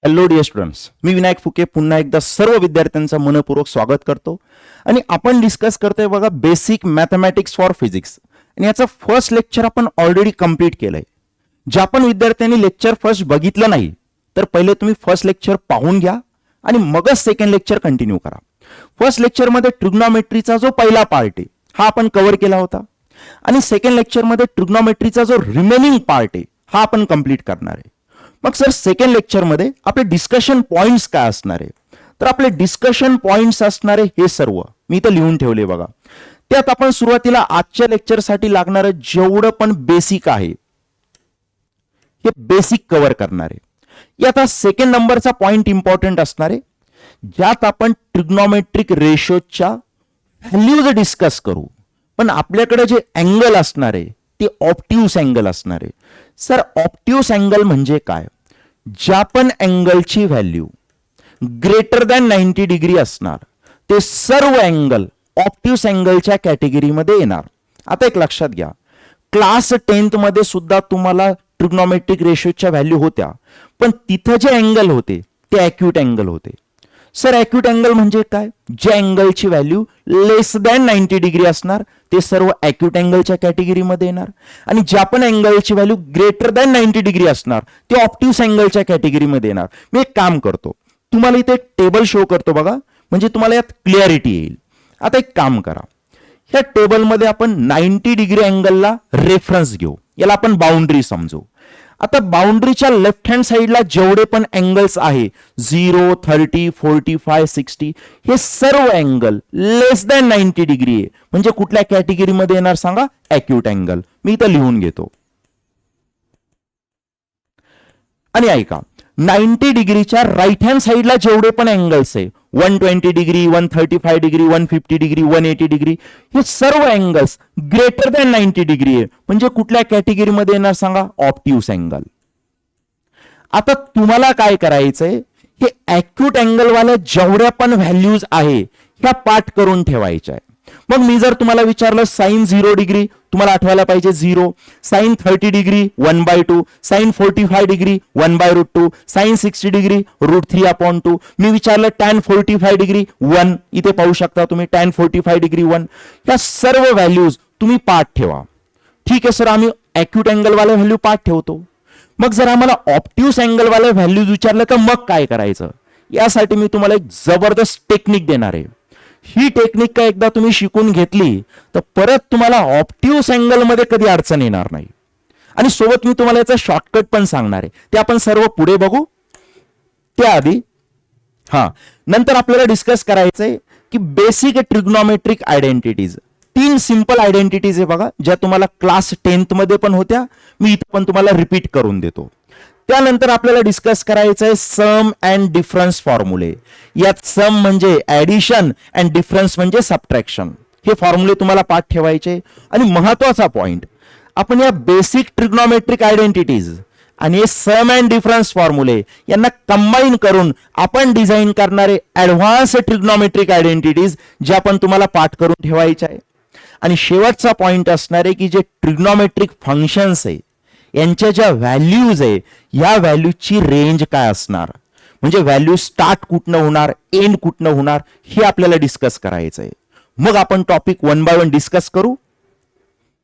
Hello dear students, मी विनायक फुके पुन्हा एकदा सर्व विद्यार्थ्यांचं मनपूर्वक स्वागत करतो आणि आपण डिस्कस करतोय बघा बेसिक मॅथमॅटिक्स फॉर फिजिक्स आणि याचं फर्स्ट लेक्चर आपण ऑलरेडी कंप्लीट केलंय. ज्या पण विद्यार्थ्यांनी लेक्चर फर्स्ट बघितलं नाही तर पहिले तुम्ही फर्स्ट लेक्चर पाहून घ्या आणि मगच सेकंड लेक्चर कंटिन्यू करा. फर्स्ट लेक्चरमध्ये ट्रिग्नोमेट्रीचा जो पहिला पार्ट आहे हा आपण कव्हर केला होता आणि सेकंड लेक्चरमध्ये ट्रिग्नोमेट्रीचा जो रिमेनिंग पार्ट आहे हा आपण कंप्लीट करणार आहे. मग सर सेकंड लेक्चरमध्ये आपले डिस्कशन पॉइंट्स काय असणार आहे, तर आपले डिस्कशन पॉइंट्स असणारे हे सर्व मी इथं लिहून ठेवले बघा. त्यात आपण सुरुवातीला आजच्या लेक्चरसाठी लागणारं जेवढं पण बेसिक आहे हे बेसिक कव्हर करणार आहे. यात हा सेकंड नंबरचा पॉइंट इम्पॉर्टंट असणार आहे ज्यात आपण ट्रिग्नोमेट्रिक रेशोच्या व्हॅल्यूज डिस्कस करू. पण आपल्याकडे जे अँगल असणार आहे ते ऑप्ट्यूस अँगल असणार आहे. सर ऑप्ट्यूस अँगल म्हणजे काय? ज्या पण अँगलची व्हॅल्यू ग्रेटर दॅन 90 डिग्री असणार ते सर्व अँगल ऑप्ट्यूस अँगलच्या कॅटेगरीमध्ये येणार. आता एक लक्षात घ्या, क्लास 10th मध्ये सुद्धा तुम्हाला ट्रिग्नोमेट्रिक रेशोच्या व्हॅल्यू होत्या, पण तिथं जे अँगल होते ते ॲक्यूट अँगल होते. सर ॲक्यूट अँगल म्हणजे काय? ज्या अँगलची व्हॅल्यू लेस दॅन 90 डिग्री असणार ते सर्व ॲक्यूट अँगलच्या कॅटेगरीमध्ये येणार आणि ज्या पण अँगलची व्हॅल्यू ग्रेटर दॅन 90 डिग्री असणार ते ऑप्ट्यूस अँगलच्या कॅटेगरीमध्ये येणार. मी एक काम करतो, तुम्हाला इथे एक टेबल शो करतो बघा, म्हणजे तुम्हाला यात क्लिअरिटी येईल. आता एक काम करा, ह्या टेबलमध्ये आपण 90 डिग्री अँगलला रेफरन्स घेऊ, याला आपण बाउंड्री समजू. आता बाउंड्रीच्या लेफ्ट हँड साइडला जेवढे पण अँगल्स आहे 0, 30, 45, 60 हे सर्व अँगल लेस दॅन 90 डिग्री आहे, म्हणजे कुठल्या कॅटेगरीमध्ये येणार सांगा? Acute angle. मी इथं लिहून घेतो आणि ऐका, 90 डिग्रीच्या राईट हँड साइडला जेवढे पण अँगल्स आहे 120 डिग्री, 135 डिग्री, 150 डिग्री, 180 डिग्री हे सर्व अँगल्स ग्रेटर दॅन 90 डिग्री आहे, म्हणजे कुठल्या कॅटेगरीमध्ये येणार सांगा? Obtuse angle. आता तुम्हाला काय करायचंय, हे ॲक्यूट अँगल वाल्या जेवढ्या पण व्हॅल्यूज आहे ह्या पाठ करून ठेवायच्या आहे. मग मी जर तुम्हाला विचारलं साइन 0 डिग्री, तुम्हाला आठवायला पाहिजे 0, sine 30 degree 1/2, sine 45 degree 1/√2, sine 60 degree √3/2. मी विचारलं टॅन 45 डिग्री 1, इथे पाहू शकता तुम्ही टॅन 45 डिग्री 1. या सर्व व्हॅल्यूज तुम्ही पाठ ठेवा. ठीक आहे सर, आम्ही ॲक्यूट अँगल वाले व्हॅल्यू पाठ ठेवतो. मग जर आम्हाला ऑप्ट्यूस अँगल वाले व्हॅल्यूज विचारलं तर मग काय करायचं? यासाठी मी तुम्हाला एक जबरदस्त टेक्निक देणार आहे. ही टेक्निक का एकदा तुम्ही शिकून घेतली तर परत तुम्हाला ऑप्ट्यूस अँगल मध्ये कधी अडचण येणार नाही. आणि सोबत मी तुम्हाला याचा शॉर्टकट पण सांगणार आहे, ते आपण सर्व पुढे बघू. त्याआधी नंतर आपल्याला डिस्कस करायचंय की basic trigonometric identities. 3 simple identities आहे बघा, ज्या तुम्हाला क्लास 10th मध्ये पण होत्या, मी इथं पण तुम्हाला रिपीट करून देतो. त्यानंतर आपल्याला डिस्कस करायचं आहे सम अँड डिफरन्स फॉर्म्युले. यात सम म्हणजे ऍडिशन अँड डिफरन्स म्हणजे सबट्रॅक्शन. हे फॉर्म्युले तुम्हाला पाठ ठेवायचे. आणि महत्वाचा पॉइंट, आपण या बेसिक ट्रिग्नोमेट्रिक आयडेंटिटीज आणि सम अँड डिफरन्स फॉर्म्युले यांना कंबाईन करून आपण डिझाईन करणारे ऍडव्हान्स ट्रिग्नोमेट्रिक आयडेंटिटीज ज्या पण तुम्हाला पाठ करून ठेवायच्या आहे. आणि शेवटचा पॉइंट असणार आहे की जे ट्रिग्नोमेट्रिक फंक्शन्स आहे यांच्या ज्या व्हॅल्यूज आहे या व्हॅल्यूची रेंज काय असणार, म्हणजे व्हॅल्यू स्टार्ट कुठनं होणार, एंड कुठनं होणार, हे आपल्याला डिस्कस करायचं आहे. मग आपण टॉपिक 1 बाय 1 डिस्कस करू.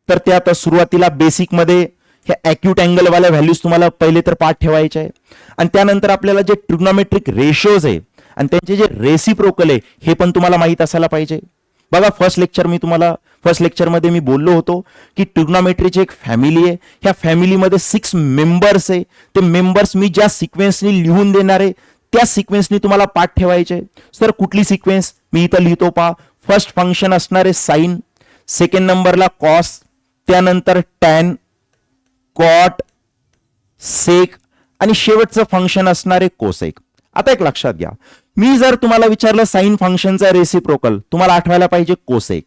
तर त्यात सुरुवातीला बेसिक मध्ये हे ॲक्यूट अँगल वाल्या व्हॅल्यूज तुम्हाला पहिले तर पाठ ठेवायचे आहे. आणि त्यानंतर आपल्याला जे ट्रिग्नोमेट्रिक रेशोज आहे आणि त्यांचे जे रेसिप्रोकल आहे हे पण तुम्हाला माहित असायला पाहिजे. बघा फर्स्ट लेक्चरमध्ये मी बोललो होतो की ट्रिग्नोमेट्रीची एक फॅमिली आहे. ह्या फॅमिलीमध्ये 6 मेंबर्स आहे. ते मेंबर्स मी ज्या सिक्वेन्सनी लिहून देणार आहे त्या सिक्वेन्सनी तुम्हाला पाठ ठेवायचे. सर कुठली सिक्वेन्स? मी इथं लिहितो पहा. फर्स्ट फंक्शन असणार आहे साइन, सेकंड नंबरला कॉस, त्यानंतर टॅन, कॉट, सेक आणि शेवटचं फंक्शन असणार आहे कोसेक. आता एक लक्षात घ्या, मी जर तुम्हाला विचारलं साइन फंक्शनचा रेसिप्रोकल, तुम्हाला आठवायला पाहिजे कोसेक.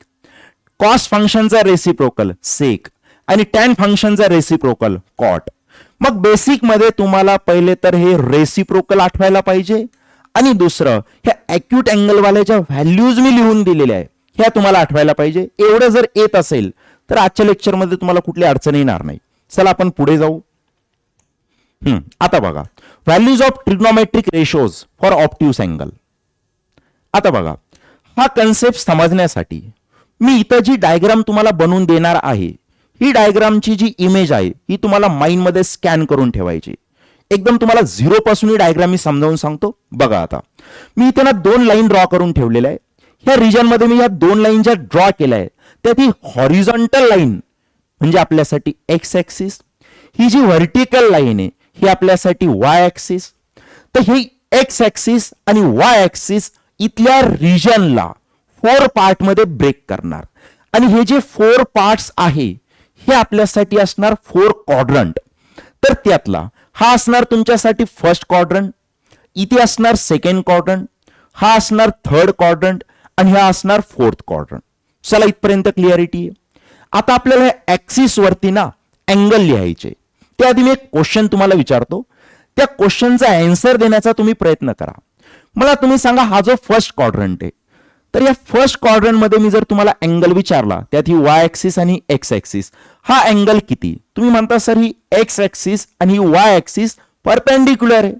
कॉस फंक्शनचा रेसिप्रोकल सेक आणि टॅन फंक्शनचा रेसिप्रोकल कॉट. मग बेसिक मध्ये तुम्हाला पहिले तर हे रेसिप्रोकल आठवायला पाहिजे आणि दुसरं ह्या ॲक्यूट अँगल वाल्या ज्या व्हॅल्यूज मी लिहून दिलेल्या आहे ह्या तुम्हाला आठवायला पाहिजे. एवढं जर येत असेल तर आजच्या लेक्चरमध्ये तुम्हाला कुठली अडचण येणार नाही. चला आपण पुढे जाऊ. आता बघा, values of trigonometric ratios for obtuse angle. आता बघा, हा कन्सेप्ट समजण्यासाठी मी इथं जी डायग्राम तुम्हाला बनवून देणार आहे, ही डायग्रामची जी इमेज आहे ही तुम्हाला माइंडमध्ये स्कॅन करून ठेवायची. एकदम तुम्हाला झिरो पासून ही डायग्राम मी समजावून सांगतो. बघा, आता मी इथे ना 2 लाईन ड्रॉ करून ठेवलेल्या आहे. ह्या रिजन मध्ये मी ह्या 2 लाईन ज्या ड्रॉ केल्या आहे त्यात ही हॉरिझॉन्टल लाईन म्हणजे आपल्यासाठी एक्स ऍक्सिस, ही जी व्हर्टिकल लाईन आहे ही आपल्यासाठी वाय ऍक्सिस. तर ही एक्स ऍक्सिस आणि वाय ऍक्सिस इथल्या रिजनला 4 पार्ट मध्ये ब्रेक करणार आणि हे जे 4 पार्ट्स आहे हे आपल्यासाठी असणार 4 क्वाड्रंट. तर त्यातला हा असणार तुमच्यासाठी फर्स्ट क्वाड्रंट, इथे असणार सेकंड क्वाड्रंट, हा असणार थर्ड क्वाड्रंट आणि हा असणार फोर्थ क्वाड्रंट. चला, इथपर्यंत क्लिअरिटी आहे. आता आपल्याला ऍक्सिस वरती ना अँगल लिहायचे. त्याआधी मी एक क्वेश्चन तुम्हाला विचारतो, त्या क्वेश्चनचा आन्सर देण्याचा तुम्ही प्रयत्न करा. मला तुम्ही सांगा, हा जो फर्स्ट क्वाड्रंट आहे, तर या फर्स्ट क्वाड्रंट मध्ये मी जर तुम्हाला अँगल विचारला, त्यात ही वाय ऍक्सिस आणि एक्स ऍक्सिस, हा अँगल किती? तुम्ही म्हणता सर ही एक्स ऍक्सिस आणि ही वाय ऍक्सिस परपेंडिक्युलर आहे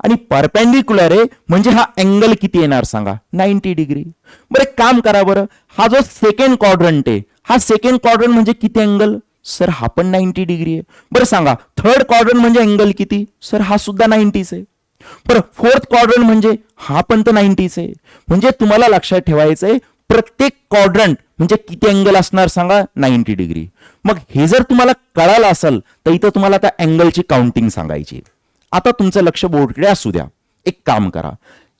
आणि परपेंडिक्युलर आहे म्हणजे हा अँगल किती येणार सांगा? 90 डिग्री. बरं, एक काम करा बरं, हा जो सेकंड क्वाड्रंट आहे, हा सेकंड क्वाड्रंट म्हणजे किती अँगल? सर हा पण 90 डिग्री आहे. बरं सांगा, थर्ड क्वाड्रंट म्हणजे अँगल किती? सर हा सुद्धा 90 आहे. बरं, फोर्थ क्वाड्रंट म्हणजे हा पण तर 90 आहे. म्हणजे तुम्हाला लक्षात ठेवायचंय प्रत्येक क्वाड्रंट म्हणजे किती अँगल असणार सांगा? 90 डिग्री. मग हे जर तुम्हाला कळालं असेल तर इथं तुम्हाला त्या अँगलची काउंटिंग सांगायची. आता तुमचं लक्ष बोर्डकडे असू द्या. एक काम करा,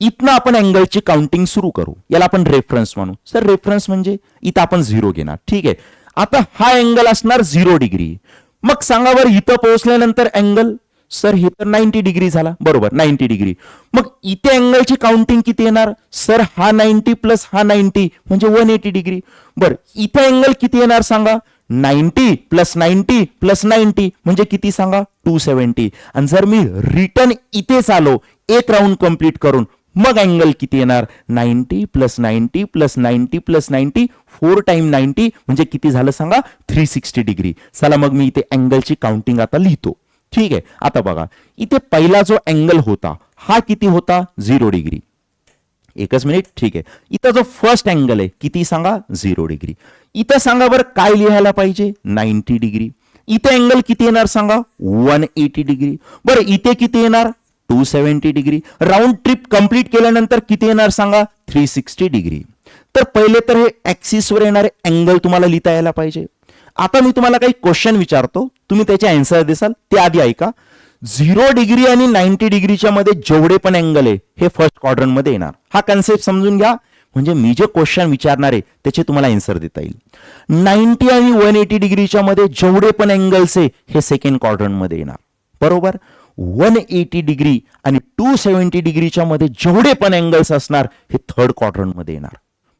इथनं आपण अँगलची काउंटिंग सुरू करू. याला आपण रेफरन्स म्हणू. सर रेफरन्स म्हणजे इथं आपण 0 घेणार. ठीक आहे, आता हा अँगल असणार 0 डिग्री. मग सांगा बरं, इथं पोहोचल्यानंतर अँगल, सर हे तर 90 डिग्री झाला, बरोबर 90 डिग्री. मग इथे अँगलची काउंटिंग किती येणार? सर हा 90 प्लस हा 90 म्हणजे 180 डिग्री. बरं, इथे अँगल किती येणार सांगा? 90 प्लस 90 प्लस 90 म्हणजे किती सांगा? 270. आणि जर मी रिटर्न इथेच आलो एक राऊंड कंप्लीट करून, मग अँगल किती येणार? 90 प्लस 90 प्लस 90 प्लस 90, 4 टाइम 90 म्हणजे किती झालं सांगा? 360 डिग्री. चला, मग मी इथे अँगलची काउंटिंग आता लिहितो. ठीक आहे, आता बघा, इथे पहिला जो अँगल होता हा किती होता? 0 डिग्री. एकच मिनिट. ठीक आहे, इथं जो फर्स्ट अँगल आहे किती सांगा? 0 डिग्री. इथं सांगा बरं काय लिहायला पाहिजे? 90 डिग्री. इथे अँगल किती येणार सांगा? 180 डिग्री. बरं, इथे किती येणार? 270 डिग्री. राऊंड ट्रिप कंप्लीट केल्यानंतर किती येणार सांगा? 360 डिग्री. तर पहिले तर हे ऍक्सिस वर येणारे अँगल तुम्हाला लिहिता यायला पाहिजे. आता मी तुम्हाला काही क्वेश्चन विचारतो, तुम्ही त्याचे आन्सर देसाल. ते आधी ऐका. 0 डिग्री आणि 90 डिग्रीच्या मध्ये जेवढे पण अँगल आहे हे फर्स्ट क्वाड्रंट मध्ये येणार. हा कन्सेप्ट समजून घ्या, म्हणजे मी जे क्वेश्चन विचारणार आहे त्याचे तुम्हाला आन्सर देता येईल. 90 आणि 180 डिग्रीच्या मध्ये जेवढे पण अँगल्स आहे हे सेकंड क्वाड्रंट मध्ये येणार, बरोबर. 180 डिग्री आणि 270 डिग्रीच्या मध्ये जेवढे पण अँगल्स असणार हे थर्ड क्वाड्रंट मध्ये येणार,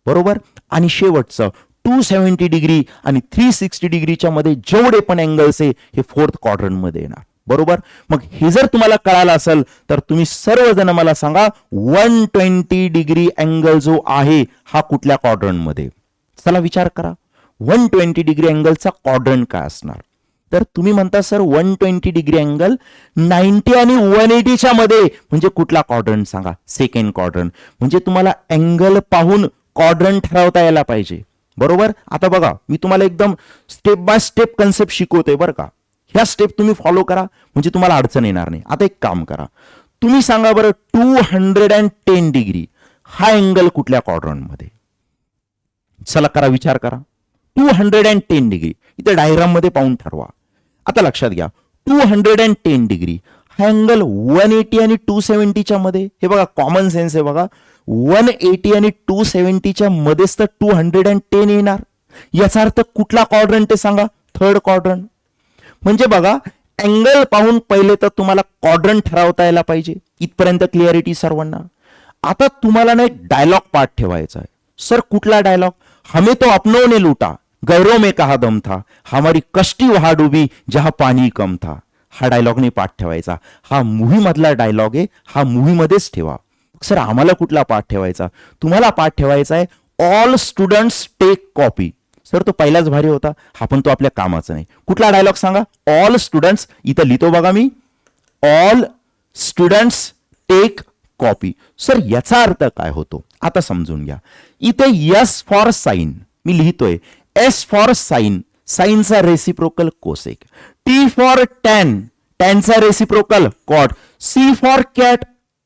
बरोबर. आणि शेवटचं 270 डिग्री आणि 360 डिग्रीच्या मध्ये जेवढे पण अँगल्स आहे हे फोर्थ क्वाड्रंट मध्ये येणार, बरोबर. मग हे जर तुम्हाला कळालं असेल तर तुम्ही सर्वजण मला सांगा 120 डिग्री अँगल जो आहे हा कुठल्या क्वाड्रंट मध्ये? चला विचार करा, 120 डिग्री अँगलचा क्वाड्रंट काय असणार? तर तुम्ही म्हणता सर 120 डिग्री अँगल 90 आणि 180च्या मध्ये म्हणजे कुठला क्वाड्रंट सांगा? Second quadrant. म्हणजे तुम्हाला अँगल पाहून क्वाड्रंट ठरवता यायला पाहिजे, बरोबर. आता बघा, मी तुम्हाला एकदम स्टेप बाय स्टेप कन्सेप्ट शिकवतोय बरं का. ह्या स्टेप तुम्ही फॉलो करा म्हणजे तुम्हाला अडचण येणार नाही. आता एक काम करा, तुम्ही सांगा बरं 210 डिग्री हा अँगल कुठल्या क्वाड्रंट मध्ये? चला करा, विचार करा. 210 डिग्री इथे डायग्राम मध्ये पाहून ठरवा. आता लक्षात घ्या, 210 डिग्री हा अँगल 180 आणि 270च्या मध्ये, हे बघा कॉमन सेन्स आहे बघा, 180 आणि 270च्या मध्येच तर 210 येणार. याचा अर्थ कुठला क्वाड्रंट आहे सांगा? Third quadrant. म्हणजे बघा, अँगल पाहून पहिले तर तुम्हाला क्वाड्रंट ठरवता यायला पाहिजे. इथपर्यंत क्लिअरिटी सर्वांना. आता तुम्हाला ना एक डायलॉग पार्ट ठेवायचा आहे. सर कुठला डायलॉग? हमें तो अपनों ने लूटा, गैरों में कहा दम था, हमारी कष्टी वहां डूबी जहां पाणी कम था. हा डायलॉगने पाठ ठेवायचा. हा मूव्ही मधला डायलॉग आहे, हा मूव्ही मध्येच ठेवा. सर आम्हाला कुठला पाठ ठेवायचा? तुम्हाला पाठ ठेवायचा आहे all students take copy. Sir तो पहिलाच भारी होता, हा पण तो आपल्या कामाचा नाही. कुठला डायलॉग सांगा? All students. इथं लिहितो बघा मी, all students take copy. Sir याचा अर्थ काय होतो आता समजून घ्या. इथे एस फॉर साइन मी लिहितोय, एस फॉर साइन, साइनचा reciprocal cosec, T for tan, टॅनचा reciprocal cot, C for cat,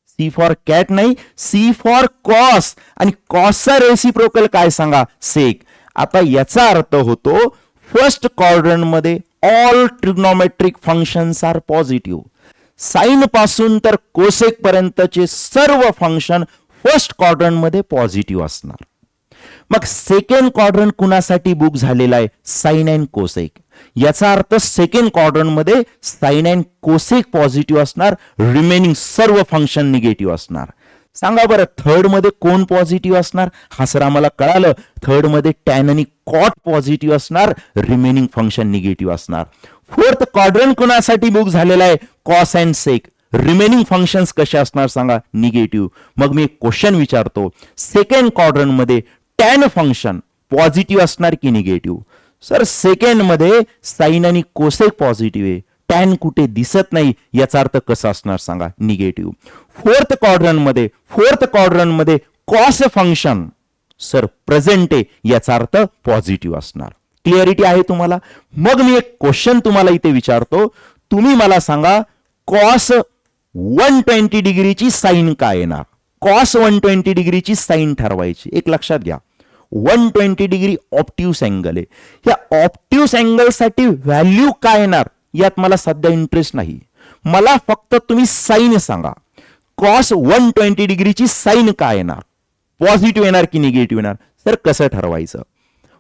C for cat नाही, सी फॉर कॉस, आणि कॉसचा रेसिप्रोकल काय सांगा, सेक. आता याचा अर्थ होतो फर्स्ट क्वाड्रंट मध्ये all trigonometric functions are positive. Sine पासून तर कोसेक पर्यंतचे सर्व फंक्शन फर्स्ट क्वाड्रंट मध्ये पॉझिटिव्ह असणार. मग सेकंड क्वाड्रंट कुणासाठी बुक झालेला आहे, साइन अँड कोसेक. याचा अर्थ सेकंड क्वाड्रंट मध्ये साइन अँड कोसेक पॉझिटिव्ह असणार, रिमेनिंग सर्व फंक्शन निगेटिव्ह असणार. सांगा बरं थर्ड मध्ये कोण पॉझिटिव्ह असणार, हा सर आम्हाला कळालं, थर्ड मध्ये टॅन आणि कॉट पॉझिटिव्ह असणार, रिमेनिंग फंक्शन निगेटिव्ह असणार. फोर्थ क्वाड्रंट कुणासाठी बुक झालेला आहे, cos and sec, remaining functions कसे असणार सांगा, निगेटिव्ह. मग मी एक क्वेश्चन विचारतो, सेकंड क्वाड्रंट मध्ये टॅन फंक्शन पॉझिटिव्ह असणार की निगेटिव्ह. सर सेकंड मध्ये साइन आणि कोसेक पॉझिटिव्ह आहे, टॅन कुठे दिसत नाही, याचा अर्थ कसा असणार सांगा, निगेटिव्ह. फोर्थ क्वाड्रंट मध्ये कॉस फंक्शन सर प्रेझेंट आहे, याचा अर्थ पॉझिटिव्ह असणार. क्लिअरिटी आहे तुम्हाला. मग मी एक क्वेश्चन तुम्हाला इथे विचारतो, तुम्ही मला सांगा कॉस 120 डिग्रीची साइन काय येणार. कॉस 120 डिग्रीची साइन ठरवायची. एक लक्षात घ्या, 120 डिग्री ऑप्टिव्स अँगल आहे. या ऑप्टिव्स अँगल साठी व्हॅल्यू काय येणार यात मला सध्या इंटरेस्ट नाही. मला फक्त तुम्ही साइन सांगा, कॉस 120 डिग्रीची साइन काय येणार, पॉझिटिव्ह येणार की निगेटिव्ह येणार. सर कसं ठरवायचं,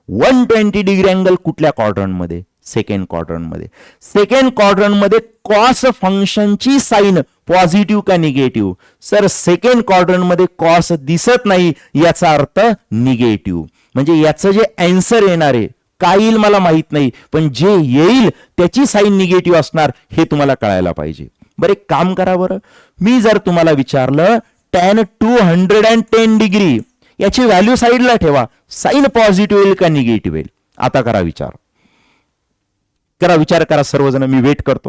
120 डिग्री अँगल कुठल्या क्वाड्रंट मध्ये, सेकंड क्वाड्रंट मध्ये. सेकंड क्वाड्रंट मध्ये कॉस फंक्शनची साइन पॉझिटिव्ह का निगेटिव्ह. सर सेकंड क्वाड्रंट मध्ये कॉस दिसत नाही, याचा अर्थ निगेटिव्ह. म्हणजे याचं जे आन्सर येणार आहे काय येईल मला माहित नाही, पण जे येईल त्याची साइन निगेटिव्ह असणार हे तुम्हाला कळायला पाहिजे. बरं एक काम करा बरं, मी जर तुम्हाला विचारलं टॅन 210 डिग्री, याची व्हॅल्यू साईडला ठेवा, साइन पॉझिटिव्ह येईल का निगेटिव्ह येईल. आता करा विचार, विचार करा सर्वजण, मी वेट करतो.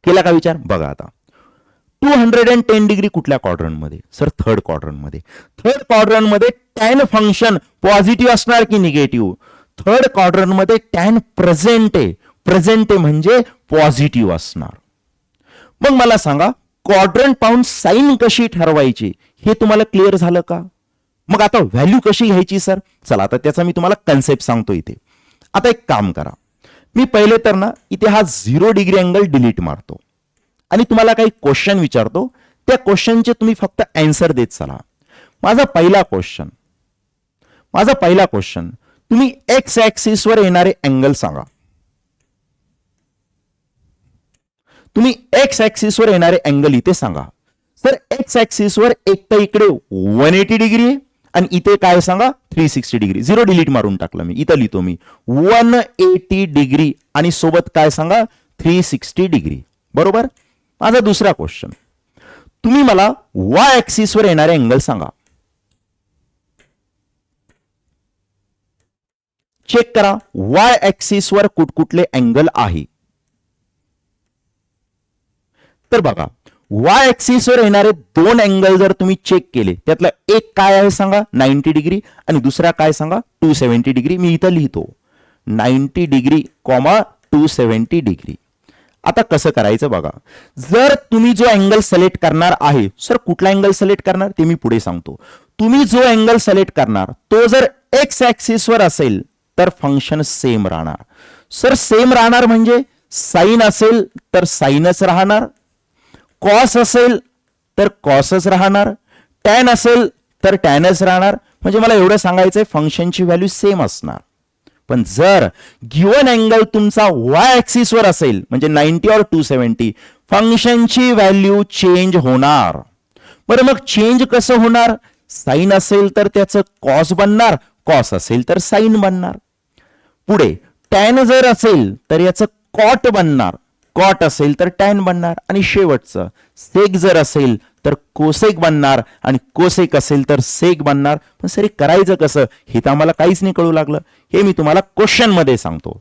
केला का विचार. बघा आता 210 डिग्री कुठल्या क्वाड्रंट मध्ये, सर थर्ड क्वाड्रंट मध्ये. थर्ड क्वाड्रंट मध्ये टॅन फंक्शन पॉझिटिव्ह असणार की निगेटिव्ह. थर्ड क्वाड्रंट मध्ये टॅन प्रेझेंट आहे म्हणजे पॉझिटिव्ह असणार. मग मला सांगा क्वाड्रंट पाहून साइन कशी ठरवायची हे तुम्हाला क्लिअर झालं का. मग आता व्हॅल्यू कशी घ्यायची सर, चला आता त्याचा मी तुम्हाला कन्सेप्ट सांगतो इथे. आता एक काम करा, मी पहिले तर ना इथे हा 0 डिग्री अँगल डिलीट मारतो आणि तुम्हाला काही क्वेश्चन विचारतो, त्या क्वेश्चनचे तुम्ही फक्त आन्सर देत चला. माझा पहिला क्वेश्चन, तुम्ही एक्स ऍक्सिस वर येणारे अँगल सांगा. तुम्ही एक्स ऍक्सिस वर येणारे अँगल इथे सांगा. सर एक्स ऍक्सिस वर एक तर इकडे 180 डिग्री आहे आणि इथे काय सांगा 360 डिग्री. 0 डिलीट मारून टाकलं मी, इथं लिहितो मी 180 डिग्री आणि सोबत काय सांगा 360 डिग्री. बरोबर. माझा दुसरा क्वेश्चन, तुम्ही मला वाय ऍक्सिस वर येणारे अँगल सांगा. चेक करा वाय ऍक्सिस वर कुठकुठले अँगल आहे. तर बघा वाय ऍक्सिस वर येणारे दोन अँगल जर तुम्ही चेक केले, त्यातला एक काय आहे सांगा 90 डिग्री आणि दुसरा काय सांगा 270 डिग्री. मी इथं लिहितो 90 डिग्री, 270 डिग्री. आता कसं करायचं बघा, जर तुम्ही जो अँगल सिलेक्ट करणार आहे, सर कुठला अँगल सिलेक्ट करणार ते मी पुढे सांगतो. तुम्ही जो अँगल सिलेक्ट करणार तो जर एक्स ऍक्सिस वर असेल तर फंक्शन सेम राहणार. सर सेम राहणार म्हणजे साइन असेल तर साइनच राहणार, कॉस असेल तर कॉसच राहणार, टॅन असेल तर टॅनच राहणार. म्हणजे मला एवढं सांगायचंय फंक्शनची व्हॅल्यू सेम असणार. पण जर गिवन अँगल तुमचा वाय ऍक्सिस वर असेल म्हणजे 90 और 270, फंक्शनची व्हॅल्यू चेंज होणार. बरं मग चेंज कसं होणार, साइन असेल तर त्याचं कॉस बनणार, कॉस असेल तर साइन बनणार. पुढे टॅन जर असेल तर याचं कॉट बनणार, कॉट असेल तर टॅन बनणार. आणि शेवटचं सेक जर असेल तर कोसेक बनणार आणि कोसेक असेल तर सेक बनणार. पण सर करायचं कसं हे तर आम्हाला काहीच नाही कळू लागलं. हे मी तुम्हाला क्वेश्चन मध्ये सांगतो.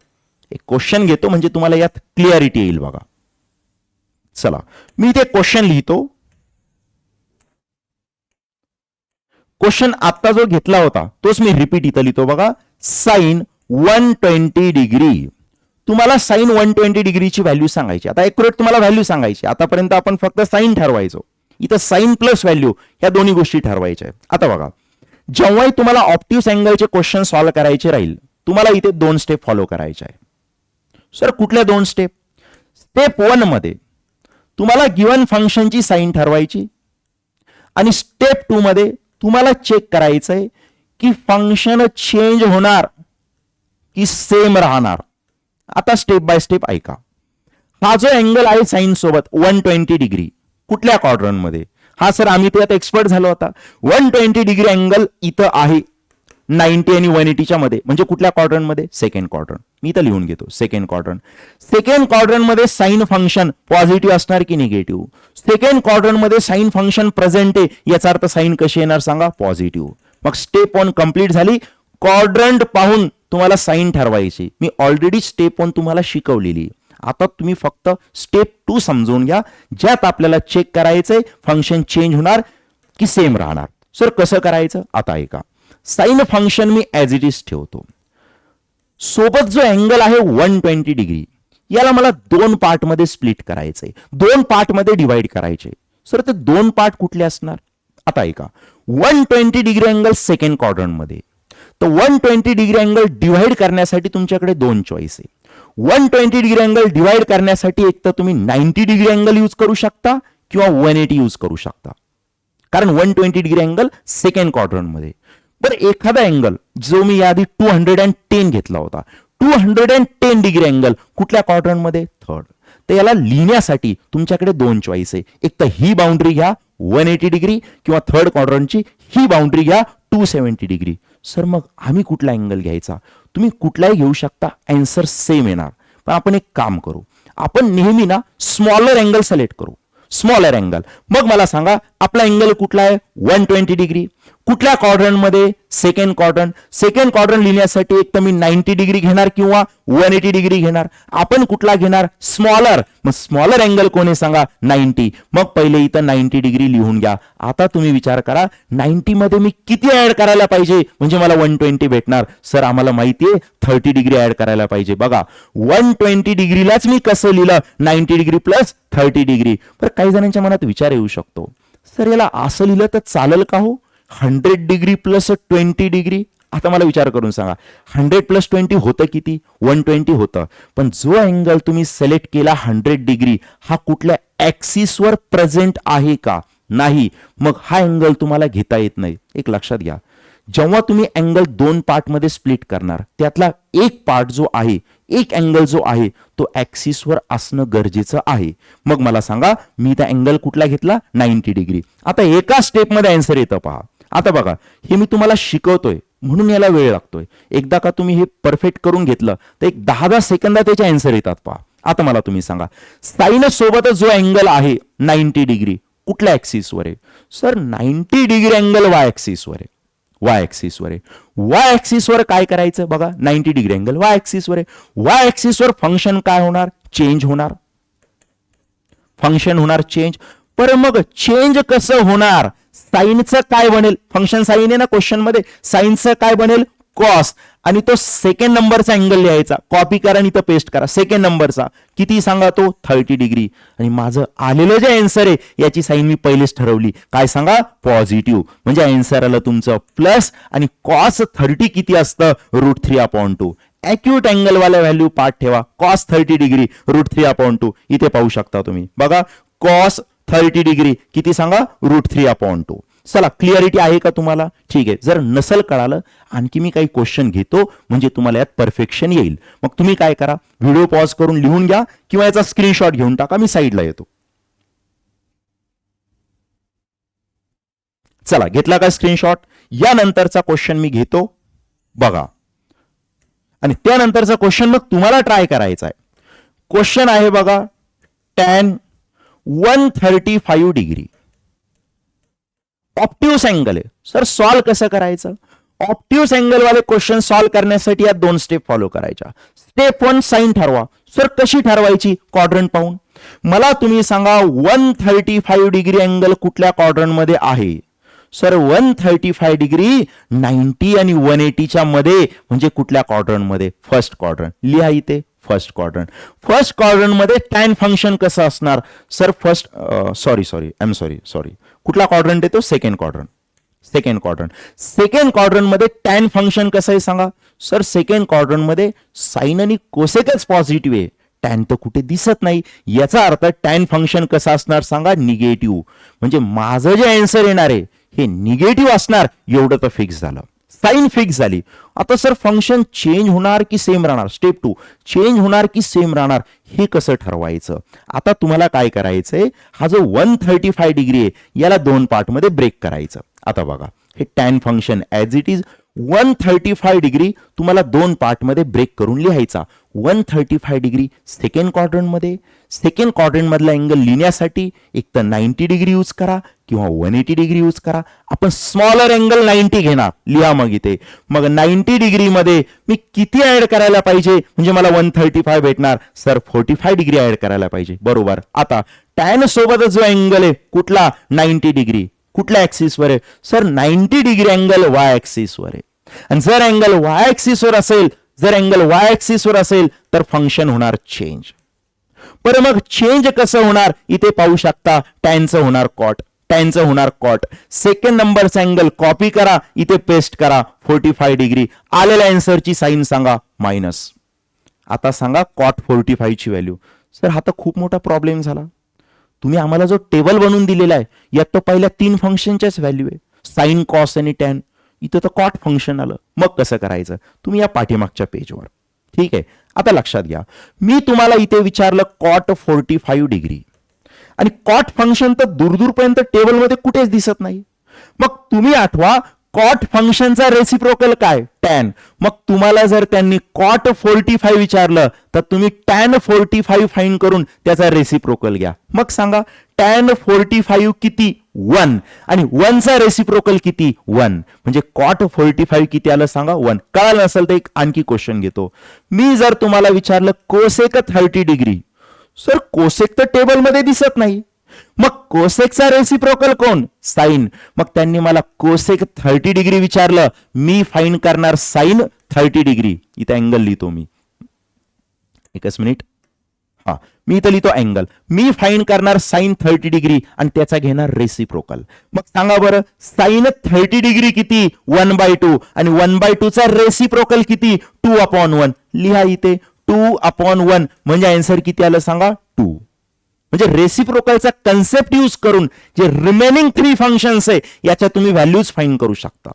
एक क्वेश्चन घेतो म्हणजे तुम्हाला यात क्लिअरिटी येईल. बघा चला मी इथे क्वेश्चन लिहितो. क्वेश्चन आता जो घेतला होता तोच मी रिपीट इथं लिहितो बघा. साइन 120 डिग्री, तुम्हाला साइन 120 डिग्रीची व्हॅल्यू सांगायची. आता एक्युरेट तुम्हाला व्हॅल्यू सांगायची. आतापर्यंत आपण फक्त साइन ठरवायचो, इथं साइन प्लस व्हॅल्यू ह्या दोन्ही गोष्टी ठरवायच्या आहेत. आता बघा, जेव्हाही तुम्हाला ऑप्टिव्स अँगलचे क्वेश्चन सॉल्व्ह करायचे राहील, तुम्हाला इथे 2 स्टेप फॉलो करायचे आहे. सर कुठल्या 2 स्टेप? स्टेप 1 मध्ये तुम्हाला गिवन फंक्शनची साइन ठरवायची आणि स्टेप 2 मध्ये तुम्हाला चेक करायचंय की फंक्शन चेंज होणार की सेम राहणार. आता स्टेप बाय स्टेप ऐका. हा जो अँगल आहे साइन सोबत 120 डिग्री, कुठल्या क्वाड्रंट मध्ये? हा सर आम्ही त्यात एक्सपर्ट झालो होता. 120 डिग्री अँगल इथं आहे 90 आणि 180च्या मध्ये, म्हणजे कुठल्या क्वाड्रंट मध्ये? Second quadrant. मी इथं लिहून घेतो सेकंड क्वाड्रंट. सेकंड क्वाड्रंट मध्ये साइन फंक्शन पॉझिटिव्ह असणार की निगेटिव्ह? सेकंड क्वाड्रंट मध्ये साइन फंक्शन प्रेझेंट आहे, याचा अर्थ साइन कशी येणार सांगा? पॉझिटिव्ह. मग स्टेप 1 कंप्लीट झाली. क्वाड्रंट पाहून तुम्हाला साइन ठरवायची. मी ऑलरेडी स्टेप 1 तुम्हाला शिकवलेली. आता तुम्ही फक्त स्टेप 2 समजून घ्या, ज्यात आपल्याला चेक करायचंय फंक्शन चेंज होणार की सेम राहणार. सर कसं करायचं? आता ऐका. Sine function me as it is ठेवतो. सोबत जो अँगल आहे 120 डिग्री, याला मला 2 पार्ट मध्ये स्प्लिट करायचंय, 2 पार्ट मध्ये डिवाइड करायचे. सर ते 2 पार्ट कुठले असणार? आता ऐका. 120 डिग्री अँगल सेकंड क्वाड्रंट मध्ये, तर 120 डिग्री अँगल डिवाइड करण्यासाठी तुमच्याकडे 2 चॉईस आहे. 120 डिग्री अँगल डिवाइड करण्यासाठी एक तर तुम्ही 90 डिग्री अँगल यूज करू शकता किंवा 180 यूज करू शकता, कारण 120 डिग्री अँगल सेकंड क्वाड्रंट मध्ये. बरं, एखादा अँगल जो मी याआधी 210 घेतला होता, 210 डिग्री अँगल कुठल्या क्वाड्रंट मध्ये? थर्ड. तर याला लिहिण्यासाठी तुमच्याकडे 2 चॉईस आहे. एक तर ही बाउंड्री घ्या 180 डिग्री, किंवा थर्ड क्वाड्रंटची ही बाउंड्री घ्या 270 डिग्री. सर मग आम्ही कुठला अँगल घ्यायचा? तुम्ही कुठलाही घेऊ शकता, आन्सर सेम येणार. पण आपण एक काम करू, आपण नेहमी ना स्मॉलर अँगल सिलेक्ट करू. Smaller angle. मग मला सांगा आपला अँगल कुठला आहे? 120 डिग्री. कुठल्या क्वाड्रंट मध्ये? Second quadrant. सेकंड क्वाड्रंट लिहिण्यासाठी एक तर मी 90 डिग्री घेणार किंवा 180 डिग्री घेणार. आपण कुठला घेणार? स्मॉलर. मग स्मॉलर अँगल कोणी सांगा? 90. मग पहिले इथं 90 डिग्री लिहून घ्या. आता तुम्ही विचार करा 90 मध्ये मी किती ऍड करायला पाहिजे म्हणजे मला 120 भेटणार? सर आम्हाला माहितीये 30 डिग्री ऍड करायला पाहिजे. बघा 120 डिग्रीलाच मी कसं लिहिलं? 90 डिग्री प्लस 30 डिग्री. तर काही जणांच्या मनात विचार येऊ शकतो, सर याला असं लिहिलं तर चालेल का हो? 100 डिग्री प्लस 20 डिग्री. आता मला विचार करून सांगा, 100 प्लस 20 होतं किती? 120 होतं. पण जो अँगल तुम्ही सिलेक्ट केला 100 डिग्री, हा कुठल्या ऍक्सिसवर प्रेझेंट आहे का? नाही. मग हा अँगल तुम्हाला घेता येत नाही. एक लक्षात घ्या, जेव्हा तुम्ही अँगल 2 पार्ट मध्ये स्प्लिट करणार, त्यातला एक पार्ट जो आहे, एक अँगल जो आहे तो ऍक्सिसवर असणं गरजेचं आहे. मग मला सांगा मी त्या अँगल कुठला घेतला? 90 डिग्री. आता एका स्टेप मध्ये आन्सर येतं पहा. आता बघा, हे मी तुम्हाला शिकवतोय म्हणून याला वेळ लागतोय. एकदा का तुम्ही हे परफेक्ट करून घेतलं तर एक 10 सेकंदात त्याचे आन्सर येतात पहा. आता मला तुम्ही सांगा, साइन सोबत जो अँगल आहे 90 डिग्री कुठल्या ऍक्सिसवर आहे? सर 90 डिग्री अँगल वाय ऍक्सिसवर आहे. वाय ऍक्सिसवर आहे. वाय ऍक्सिसवर काय करायचं? बघा 90 डिग्री अँगल वाय ऍक्सिसवर आहे. वाय ऍक्सिसवर फंक्शन काय होणार? चेंज होणार. फंक्शन होणार चेंज. पर मग चेंज कसं होणार? साइनचं काय बनेल? फंक्शन साइन आहे ना क्वेश्चन मध्ये. साइनचं काय बनेल? कॉस. आणि तो सेकंड नंबरचा अँगल लिहायचा. कॉपी करा आणि इथं पेस्ट करा. सेकंड नंबरचा किती सांगा? तो 30 डिग्री. आणि माझं आलेलं जे आन्सर आहे याची साइन मी पहिलेच ठरवली. काय सांगा? पॉझिटिव्ह. म्हणजे आन्सर आलं तुमचं प्लस. आणि कॉस 30 किती असतं? √3/2. ऍक्युरेट अँगल वाला व्हॅल्यू पार्ट ठेवा. कॉस 30 डिग्री √3/2 इथे पाहू शकता तुम्ही. बघा कॉस 30 डिग्री किती सांगा? √3/2. चला, क्लिअरिटी आहे का तुम्हाला? ठीक आहे. जर नसल कळालं, आणखी मी काही क्वेश्चन घेतो म्हणजे तुम्हाला यात परफेक्शन येईल. मग तुम्ही काय करा, व्हिडिओ पॉज करून लिहून घ्या किंवा याचा स्क्रीनशॉट घेऊन टाका. मी साईडला येतो. चला, घेतला का स्क्रीनशॉट? यानंतरचा क्वेश्चन मी घेतो बघा, आणि त्यानंतरचा क्वेश्चन मग तुम्हाला ट्राय करायचा आहे. क्वेश्चन आहे बघा, tan 135 डिग्री ऑप्टिव्स अँगल आहे. सर सॉल्व कसं करायचं? ऑप्टिव्स अँगल वाले क्वेश्चन सॉल्व करण्यासाठी या 2 स्टेप फॉलो करायच्या. स्टेप 1 साइन ठरवा. सर कशी ठरवायची? क्वाड्रंट पाहून. मला तुम्ही सांगा 135 डिग्री अँगल कुठल्या क्वाड्रंटमध्ये आहे? सर 135 डिग्री 90 आणि 180च्या मध्ये, म्हणजे कुठल्या क्वाड्रंटमध्ये? First quadrant. लिहा इथे फर्स्ट क्वाड्रंट. फर्स्ट क्वाड्रंट मध्ये टॅन फंक्शन कसं असणार? सर फर्स्ट सॉरी कुठला क्वाड्रंट येतो? Second quadrant. Second quadrant. Second quadrant मध्ये टॅन फंक्शन कसं आहे सांगा? सर सेकंड क्वाड्रंट मध्ये साइन आणि कोसेकच पॉझिटिव्ह आहे, टॅन तर कुठे दिसत नाही. याचा अर्थ टॅन फंक्शन कसं असणार सांगा? निगेटिव्ह. म्हणजे माझं जे आन्सर येणार आहे हे निगेटिव्ह असणार, एवढं तर फिक्स झालं. साइन फिक्स झाली. आता सर फंक्शन चेंज होणार की सेम राहणार? स्टेप 2, चेंज होणार की सेम राहणार, हे कसं ठरवायचं? आता तुम्हाला काय करायचंय, हा जो 135 डिग्री आहे याला दोन पार्ट मध्ये ब्रेक करायचं. आता बघा, हे tan function as it is 135 degree तुम्हाला दोन पार्ट मध्ये ब्रेक करून लिहायचा. 135 डिग्री सेकंड क्वाड्रंट मध्ये, सेकंड क्वाड्रंट मधला अँगल लिहिण्यासाठी एक तर 90 डिग्री यूज करा किंवा 180 डिग्री यूज करा. आपण स्मॉलर अँगल 90 घेणार. लिहा मग इथे. मग 90 डिग्री मध्ये मी किती ऍड करायला पाहिजे म्हणजे मला 135 भेटणार? सर 45 डिग्री ऍड करायला पाहिजे. बरोबर. आता टॅन सोबतच जो अँगल आहे कुठला? 90 डिग्री. कुठल्या ऍक्सिसवर आहे? सर 90 डिग्री अँगल वाय ऍक्सिसवर आहे. आणि जर अँगल वाय ऍक्सिसवर असेल, जर अँगल वाय ऍक्सिसवर असेल तर फंक्शन होणार चेंज. बरं मग चेंज कसं होणार? इथे पाहू शकता, टॅनचं होणार कॉट, टॅनचं होणार कॉट. सेकंड नंबरचा अँगल कॉपी करा, इथे पेस्ट करा 45 डिग्री. आलेल्या आन्सरची साइन सांगा मायनस. आता सांगा कॉट 45 ची व्हॅल्यू. सर हा तर खूप मोठा प्रॉब्लेम झाला. तुम्ही आम्हाला जो टेबल बनवून दिलेला आहे यात तो पहिल्या तीन फंक्शनच्याच व्हॅल्यू आहे, साइन, कॉस आणि टॅन. इथं तर कॉट फंक्शन आलं. मग कसं करायचं? तुम्ही या पाठीमागच्या पेजवर. ठीक आहे. आता लक्षात घ्या, मी तुम्हाला इथे विचारलं कॉट 45 डिग्री आणि कॉट फंक्शन तर दूरपर्यंत टेबलमध्ये कुठेच दिसत नाही. मग तुम्ही आठवा कॉट फंक्शनचा रेसिप्रोकल काय? टॅन. मग तुम्हाला जर त्यांनी कॉट 45 विचारलं तर तुम्ही टॅन 45 फाइंड करून त्याचा रेसिप्रोकल घ्या. मग सांगा टॅन 45 किती? 1. आणि 1 चा रेसिप्रोकल किती? 1. म्हणजे कॉट 45 किती आलं सांगा? 1. कळालं नसेल तर एक आणखी क्वेश्चन घेतो. मी जर तुम्हाला विचारलं कोसेक 30 डिग्री, सर कोसेक तर टेबलमध्ये दिसत नाही, मग कोसेकचा रेसिप्रोकल कोण? साइन. मग त्यांनी मला कोसेक 30 डिग्री विचारलं, मी फाइंड करणार साइन 30 डिग्री. इथे अँगल लिहितो मी, एकच मिनिट. हा, मी इथं लिहितो अँगल. मी फाइंड करणार साइन 30 डिग्री आणि त्याचा घेणार रेसिप्रोकल. मग सांगा बरं साइन 30 डिग्री किती? 1/2. आणि 1/2 चा रेसिप्रोकल किती? 2/1. लिहा इथे 2/1. म्हणजे आन्सर किती आलं सांगा? 2. म्हणजे रेसिप्रोकलचा कन्सेप्ट यूज करून जे रिमेनिंग 3 फंक्शन्स आहे याच्या तुम्ही व्हॅल्यूज फाइंड करू शकता.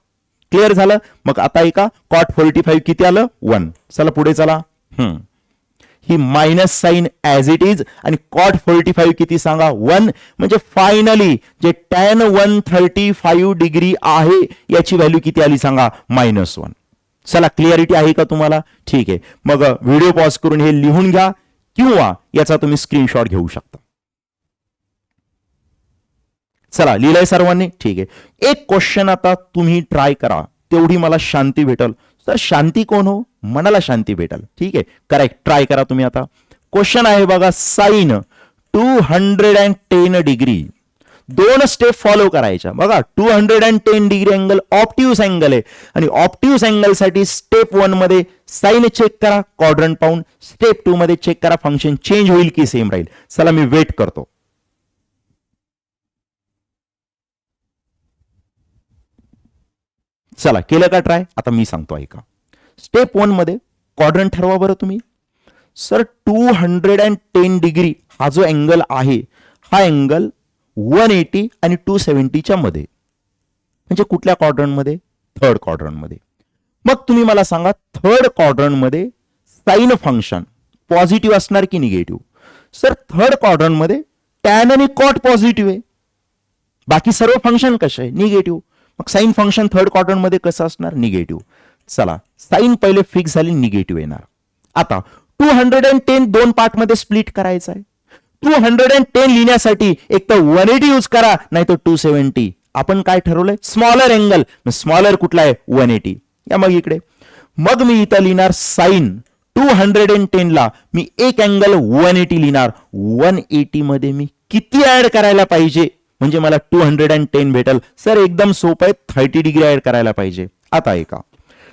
क्लिअर झालं? मग आता ऐका, कॉट 45 किती आलं? 1. चला पुढे चला. ही minus sine as it is आणि कॉट 45 किती सांगा? 1. म्हणजे फायनली जे टॅन 135 डिग्री आहे याची व्हॅल्यू किती आली सांगा? -1. चला क्लिअरिटी आहे का तुम्हाला? ठीक आहे. मग व्हिडिओ पॉज करून हे लिहून घ्या किंवा याचा तुम्ही स्क्रीनशॉट घेऊ शकता. चला लिहिलंय सर्वांनी? ठीक आहे. एक क्वेश्चन आता तुम्ही ट्राय करा, तेवढी मला शांती भेटल. सर शांती कोण हो? मनाला शांती भेटल. ठीक आहे, करेक्ट. ट्राय करा तुम्ही. आता क्वेश्चन आहे बघा, साइन 210 डिग्री. दोन स्टेप फॉलो करायच्या बघा. 210 डिग्री अँगल ऑप्टिव्स अँगल आहे आणि ऑप्टिव्स अँगल साठी स्टेप 1 मध्ये साइन चेक करा क्वाड्रंट पाहून. स्टेप 2 मध्ये चेक करा फंक्शन चेंज होईल की सेम राहील. चला मी वेट करतो. चला केलं का ट्राय? आता मी सांगतो ऐका. स्टेप 1 मध्ये क्वाड्रंट ठरवा बरं तुम्ही. सर 210 डिग्री हा जो अँगल आहे हा अँगल 180 आणि 270 च्या मध्ये, म्हणजे कुठल्या क्वाड्रंट मध्ये? थर्ड क्वाड्रंट मध्ये. मग तुम्ही मला सांगा थर्ड क्वाड्रंट मध्ये साइन फंक्शन पॉझिटिव्ह असणार की निगेटिव्ह? सर थर्ड क्वाड्रंट मध्ये टॅन आणि कॉट पॉझिटिव्ह आहे, बाकी सर्व फंक्शन कसे आहे? निगेटिव्ह. मग साइन फंक्शन थर्ड क्वाड्रंट मध्ये कसं असणार? निगेटिव्ह. चला साइन पहिले फिक्स झाली, निगेटिव्ह येणार. आता 210 दोन पार्ट मध्ये स्प्लिट करायचं आहे. 210 लिहिण्यासाठी एक तर 180 यूज करा नाही तर 270. आपण काय ठरवलंय? Smaller angle. स्मॉलर कुठला आहे? 180. या मग इकडे. मग मी इथं लिहिणार साइन 210 ला मी एक अँगल 180 लिहिणार. 180 मध्ये मी किती ऍड करायला पाहिजे म्हणजे मला 210 भेटल? सर एकदम सोपं आहे, 30 डिग्री ऍड करायला पाहिजे. आता ऐका,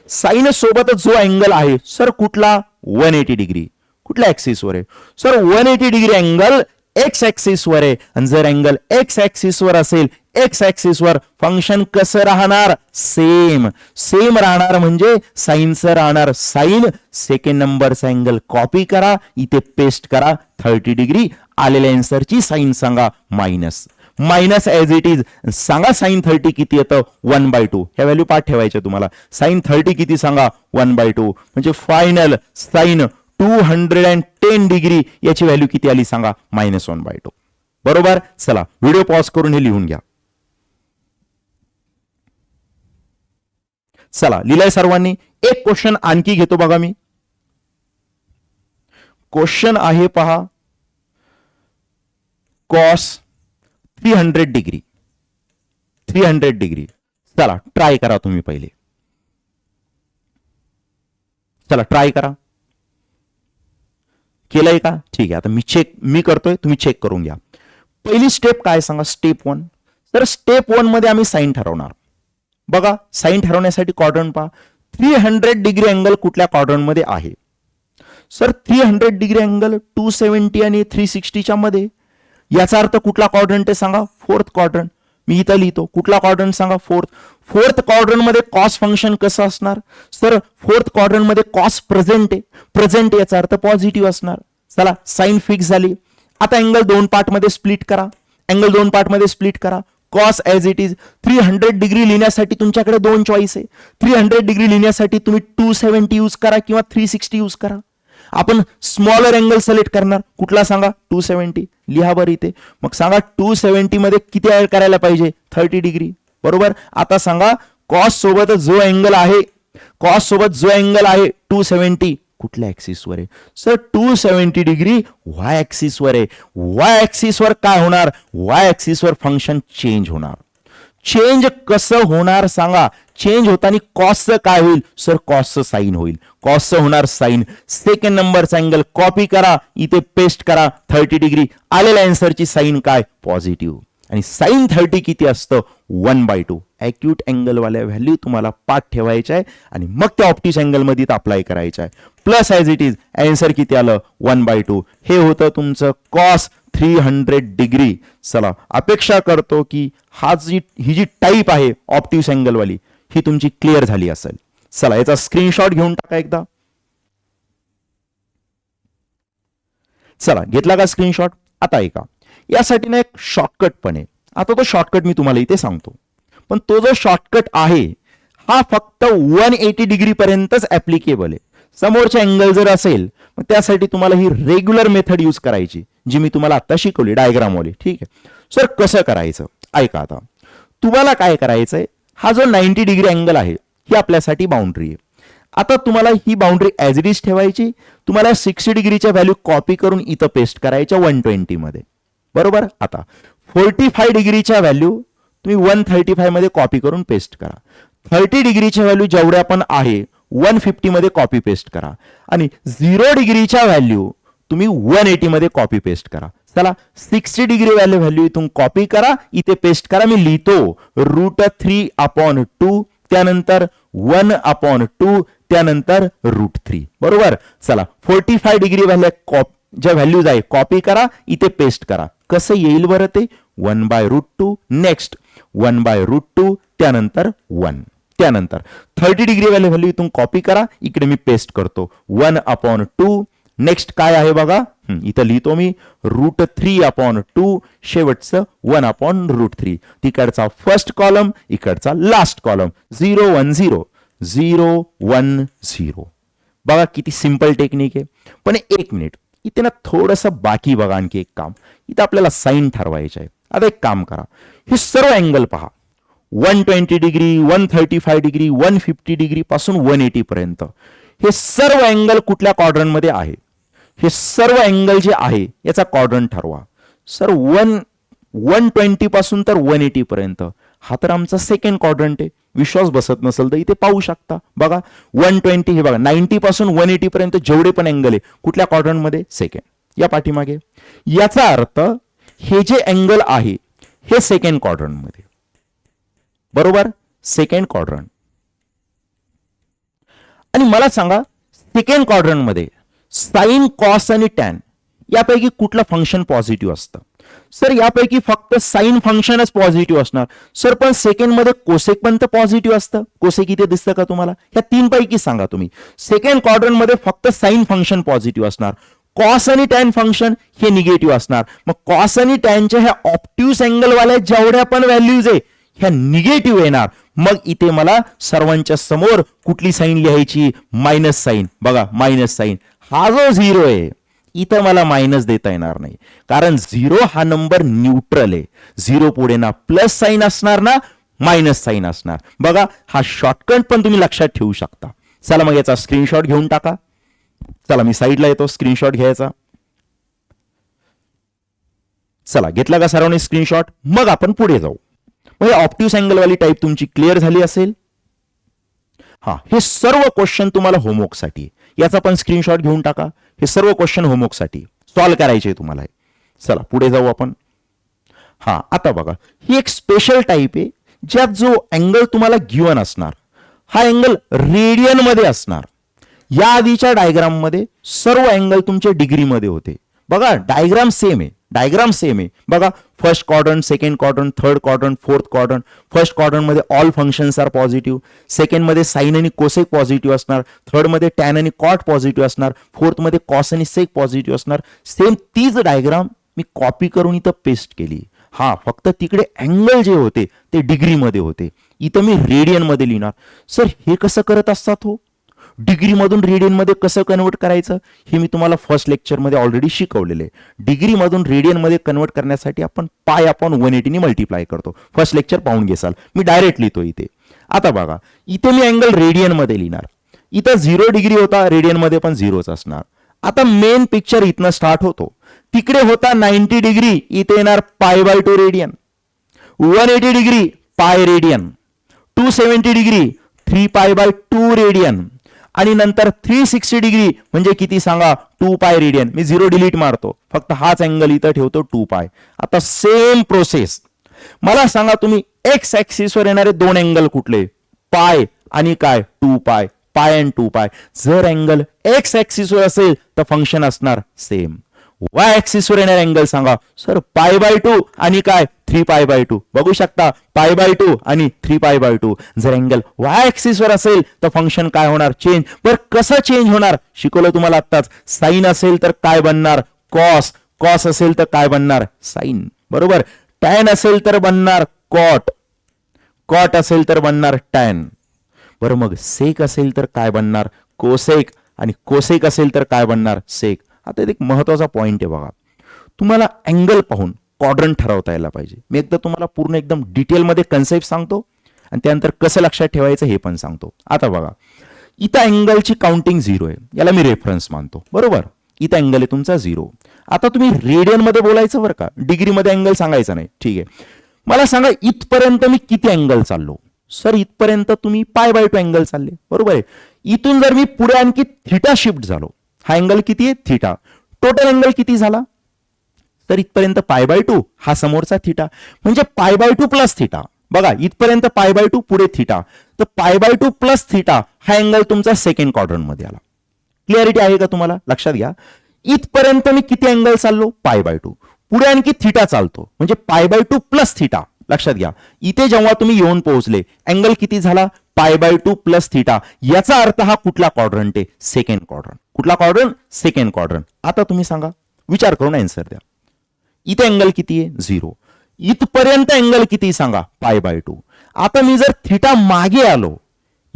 साइन सोबत जो अँगल आहे सर कुठला? 180 डिग्री. कुठल्या ऍक्सिसवर आहे? Sir 180 degree angle x axis वर आहे. आणि जर अँगल एक्स ऍक्सिस वर असेल, एक्स ऍक्सिस वर फंक्शन कसं राहणार? सेम. सेम राहणार म्हणजे साईनचं राहणार साईन. सेकंड नंबरचा अँगल कॉपी करा, इथे पेस्ट करा. 30 डिग्री आलेल्या आन्सरची साईन सांगा minus. Minus as it is सांगा. साइन 30 किती येतं? 1/2. ह्या व्हॅल्यू पाठ ठेवायच्या तुम्हाला. साइन 30 किती सांगा? 1/2. म्हणजे फायनल साइन 210 डिग्री याची व्हॅल्यू किती आली सांगा? -1/2. बरोबर. चला व्हिडिओ पॉज करून हे लिहून घ्या. चला लिहिलंय सर्वांनी. एक क्वेश्चन आणखी घेतो बघा मी. क्वेश्चन आहे पहा, कॉस 300 डिग्री. 300 डिग्री. चला ट्राय करा तुम्ही पहिले. चला ट्राय करा. केलंय का? ठीक आहे. आता मी करतोय, तुम्ही चेक करून घ्या. पहिली स्टेप काय सांगा? स्टेप 1. तर स्टेप 1 मध्ये आम्ही साइन ठरवणार. बघा साइन ठरवण्यासाठी क्वाड्रंट पहा. 300 डिग्री अँगल कुठल्या क्वाड्रंट मध्ये आहे? सर 300 डिग्री अँगल 270 आणि 360 च्या मध्ये. याचा अर्थ कुठला क्वाड्रंट आहे सांगा? Fourth quadrant. मी इथं लिहितो. कुठला क्वाड्रंट सांगा? फोर्थ. फोर्थ क्वाड्रंट मध्ये कॉस फंक्शन कसं असणार? सर फोर्थ क्वाड्रंट मध्ये कॉस प्रेझेंट आहे. प्रेझेंट याचा अर्थ पॉझिटिव्ह असणार. चला साइन फिक्स झाली. आता अँगल 2 पार्ट मध्ये स्प्लिट करा. अँगल 2 पार्ट मध्ये स्प्लिट करा. Cos as it is. 300 degree लिहिण्यासाठी तुमच्याकडे 2 चॉईस आहे. 300 डिग्री लिहिण्यासाठी तुम्ही 270 यूज करा किंवा 360 यूज करा. आपण स्मॉलर अँगल सिलेक्ट करणार. कुठला सांगा? 270. लिहा बरं इथे. मग सांगा 270 मध्ये किती ऍड करायला पाहिजे? 30 डिग्री. बरोबर. आता सांगा कॉस सोबत जो अँगल आहे, कॉस सोबत जो अँगल आहे 270 कुठल्या ऍक्सिस वर आहे? सर 270 डिग्री वाय ऍक्सिस वर आहे. वाय ऍक्सिस वर काय होणार? वाय ऍक्सिस वर फंक्शन चेंज होणार. चेंज कसं होणार सांगा? चेंज होताना कॉसचं काय होईल? सर कॉसचं साइन होईल. कॉसचं होणार साइन. सेकंड नंबरचा अँगल कॉपी करा, इथे पेस्ट करा. 30 डिग्री आलेल्या आन्सरची साइन काय? पॉझिटिव्ह. आणि साइन 30 किती असतं? 1/2. ॲक्यूट अँगल वाल्या व्हॅल्यू तुम्हाला पाठ ठेवायच्या आहे आणि मग त्या ऑप्टिक्स अँगल मध्ये अप्लाय करायचं आहे. Plus as it is answer किती आलं? 1/2. हे होतं तुमचं कॉस 300 डिग्री. चला अपेक्षा करतो की ही जी टाईप आहे ऑप्टिक्स अँगल वाली ही तुमची क्लिअर झाली असेल. चला याचा स्क्रीनशॉट घेऊन टाका एकदा. चला घेतला का स्क्रीनशॉट? आता ऐका, यासाठी ना एक शॉर्टकट पण आहे. आता तो शॉर्टकट मी तुम्हाला इथे सांगतो. पण तो जो शॉर्टकट आहे हा फक्त 180 डिग्री पर्यंतच ऍप्लिकेबल आहे. समोरचा अँगल जर असेल मग त्यासाठी तुम्हाला ही रेग्युलर मेथड यूज करायची जी मी तुम्हाला आता शिकवली डायग्राम वाली. ठीक आहे सर, कसं करायचं ऐका. आता तुम्हाला काय करायचंय, हा जो 90 डिग्री अँगल आहे ही आपल्यासाठी बाउंड्री आहे. आता तुम्हाला ही बाउंड्री ऍज इट इज ठेवायची. तुम्हाला 60 डिग्रीच्या व्हॅल्यू कॉपी करून इथं पेस्ट करायच्या 120 मध्ये. बरोबर. आता 45 डिग्रीच्या व्हॅल्यू तुम्ही 135 मध्ये कॉपी करून पेस्ट करा. 30 डिग्रीच्या व्हॅल्यू जेवढ्या पण आहे 150 मध्ये कॉपी पेस्ट करा. आणि 0 डिग्रीच्या व्हॅल्यू तुम्ही 180 मध्ये कॉपी पेस्ट करा. चला 60 डिग्री व्हॅल्यू इथून कॉपी करा, इथे पेस्ट करा. मी लिहितो √3/2, त्यानंतर 1/2, त्यानंतर √3. बरोबर. चला 45 डिग्री ज्या व्हॅल्यूज आहे कॉपी करा, इथे पेस्ट करा. कसं येईल बरं ते? 1/√2. नेक्स्ट 1/√2, त्यानंतर 1. त्यानंतर 30 डिग्री व्हॅल्यू इथून कॉपी करा, इकडे मी पेस्ट करतो 1/2. नेक्स्ट काय आहे बघा, इथं लिहितो मी √3/2, शेवटचं 1/√3. तिकडचा फर्स्ट कॉलम, इकडचा लास्ट कॉलम. 0 1 0 0 1 0. बघा किती सिंपल टेक्निक आहे. पण 1 मिनिट इथे ना थोडंसं बाकी बघा. आणखी एक काम इथं आपल्याला साइन ठरवायचं आहे. आता एक काम करा, हे सर्व अँगल पहा. 120 डिग्री, 135 डिग्री, 150 डिग्री पासून 180 पर्यंत हे सर्व अँगल कुठल्या क्वाड्रंट मध्ये आहे? हे सर्व अँगल जे आहे याचा क्वाड्रंट ठरवा. सर 120 पासून तर 180 पर्यंत हा तर आमचा सेकंड क्वाड्रंट आहे. विश्वास बसत नसेल तर इथे पाहू शकता. बघा 120 हे बघा 90 पासून 180 पर्यंत जेवढे पण अँगल आहे कुठल्या क्वाड्रंटमध्ये सेकंड. या पाठीमागे याचा अर्थ हे जे अँगल आहे हे सेकंड क्वाड्रंटमध्ये, बरोबर, सेकंड क्वाड्रंट. आणि मला सांगा सेकंड क्वाड्रंटमध्ये साइन, कॉस आणि टॅन यापैकी कुठलं फंक्शन पॉझिटिव्ह असतं? सर यापैकी फक्त साइन फंक्शनच पॉझिटिव्ह असणार. सर पण सेकंड मध्ये कोसेक पण तर पॉझिटिव्ह असतं. कोसेक इथे दिसतं का तुम्हाला? या तीन पैकी सांगा तुम्ही. सेकंड क्वाड्रंट मध्ये फक्त साइन फंक्शन पॉझिटिव्ह असणार, कॉस आणि टॅन फंक्शन हे निगेटिव्ह असणार. मग कॉस आणि टॅनच्या ह्या ऑप्टिव्ह अँगल वाल्या जेवढ्या पण व्हॅल्यूज आहे ह्या निगेटिव्ह येणार. मग इथे मला सर्वांच्या समोर कुठली साईन लिहायची? Minus sine. बघा मायनस साईन. हा जो झिरो आहे इथं मला मायनस देता येणार नाही, कारण झिरो हा नंबर न्यूट्रल आहे. झिरो पुढे ना प्लस साईन असणार ना मायनस साईन असणार. बघा हा शॉर्टकट पण तुम्ही लक्षात ठेवू शकता. चला मग याचा स्क्रीनशॉट घेऊन टाका. चला मी साईडला येतो स्क्रीनशॉट घ्यायचा. चला घेतला का सर्वांनी स्क्रीनशॉट? मग आपण पुढे जाऊ. मग ऑप्टिव्ह अँगल वाली टाईप तुमची क्लिअर झाली असेल. हा, हे सर्व क्वेश्चन तुम्हाला होमवर्क साठी, याचा पण स्क्रीनशॉट घेऊन टाका. हे सर्व क्वेश्चन होमवर्क साठी सॉल्व्ह करायचे तुम्हाला. चला पुढे जाऊ आपण. हा आता बघा ही एक स्पेशल टाईप आहे ज्यात जो अँगल तुम्हाला गिवन असणार हा अँगल रेडियन मध्ये असणार. या आधीच्या डायग्राम मध्ये सर्व अँगल तुमचे डिग्री मध्ये होते. बघा डायग्राम सेम आहे, डायग्राम सेम आहे. बघा first quadrant, second quadrant, third quadrant, fourth quadrant. First quadrant मध्ये all functions are positive, second मध्ये साइन आणि कोसेक पॉझिटिव्ह असणार, थर्ड मध्ये टॅन आणि कॉट पॉझिटिव्ह असणार, फोर्थ मध्ये कॉस आणि सेक पॉझिटिव्ह असणार. सेम तीच डायग्राम मी कॉपी करून इथं पेस्ट केली. हा फक्त तिकडे अँगल जे होते ते डिग्री मध्ये होते, इथं मी रेडियन मध्ये लिहिणार. सर हे कसं करत असतात हो? डिग्री मधून रेडियन मध्ये कसं कन्वर्ट करायचं हे मी तुम्हाला फर्स्ट लेक्चर मध्ये ऑलरेडी शिकवलेले आहे. डिग्री मधून रेडियन मध्ये कन्वर्ट करण्यासाठी आपण पाय अपॉन 180 ने मल्टिप्लाय करतो. फर्स्ट लेक्चर पाहून घेसाल. मी डायरेक्ट लिहितो इथे. आता बघा इथे मी अँगल रेडियन मध्ये लिहिणार. इथं 0 डिग्री होता, रेडियन मध्ये पण 0च असणार. आता मेन पिक्चर इथनं स्टार्ट होतो. तिकडे होता 90 डिग्री, इथे येणार π/2 radian. 180 degree pi radian, 270 degree 3π/2 radian आणि नंतर 360 डिग्री म्हणजे किती सांगा? 2π रेडियन. मी 0 डिलीट मारतो, फक्त हाच अँगल इथं ठेवतो 2π. आता सेम प्रोसेस मला सांगा तुम्ही एक्स ऍक्सिस वर येणारे दोन अँगल कुठले? पाय आणि काय? 2π. पाय अँड 2π. जर अँगल एक्स ऍक्सिस वर असेल तर फंक्शन असणार सेम. वाय ऍक्सिस वर येणारे अँगल सांगा. सर π/2 आणि काय? 3π/2. बघू शकता π/2 आणि 3π/2. जर अँगल वाय ऍक्सिस वर असेल तर फंक्शन काय होणार? चेंज. बरं कसं चेंज होणार शिकवलं तुम्हाला आत्ताच. साइन असेल तर काय बनणार? कॉस. कॉस असेल तर काय बनणार? साइन. बरोबर. टॅन असेल तर बनणार कॉट. कॉट असेल तर बनणार टॅन. बरं मग सेक असेल तर काय बनणार? कोसेक. आणि कोसेक असेल तर काय बनणार? सेक. आता एक महत्वाचा पॉइंट आहे बघा, तुम्हाला अँगल पाहून क्वाड्रंट ठरवता यायला पाहिजे. मी एकदा तुम्हाला पूर्ण एकदम डिटेलमध्ये कन्सेप्ट सांगतो आणि त्यानंतर कसं लक्षात ठेवायचं हे पण सांगतो. आता बघा इथं अँगलची काउंटिंग 0 आहे, याला मी रेफरन्स मानतो. बरोबर. इथं अँगल आहे तुमचा 0. आता तुम्ही रेडियन मध्ये बोलायचं बरं का, डिग्री मध्ये अँगल सांगायचा नाही. ठीक आहे. मला सांगा इथपर्यंत मी किती अँगल चाललो? सर इथपर्यंत तुम्ही π/2 अँगल चालले. बरोबर आहे. इथून जर मी पुढे आणखी थिटा शिफ्ट झालो, हा अँगल किती आहे? थिटा. टोटल अँगल किती झाला? तर इथपर्यंत π/2, हा समोरचा थिटा, म्हणजे π/2 प्लस थिटा. बघा इथपर्यंत π/2 पुढे थिटा, तर π/2 प्लस थिटा हा अँगल तुमचा सेकंड क्वाड्रंट मध्ये आला. क्लिअरिटी आहे का तुम्हाला? लक्षात घ्या. इथपर्यंत मी किती अँगल चाललो? π/2. पुढे आणखी थिटा चालतो म्हणजे π/2 प्लस थिटा. लक्षात घ्या इथे जेव्हा तुम्ही येऊन पोहोचले अँगल किती झाला? π/2 प्लस थिटा. याचा अर्थ हा कुठला क्वाड्रंट आहे? Second quadrant. कुठला क्वाड्रंट? Second quadrant. आता तुम्ही सांगा, विचार करून आन्सर द्या. इथे अँगल किती आहे? 0. इथपर्यंत अँगल किती सांगा? π/2. आता मी जर थिटा मागे आलो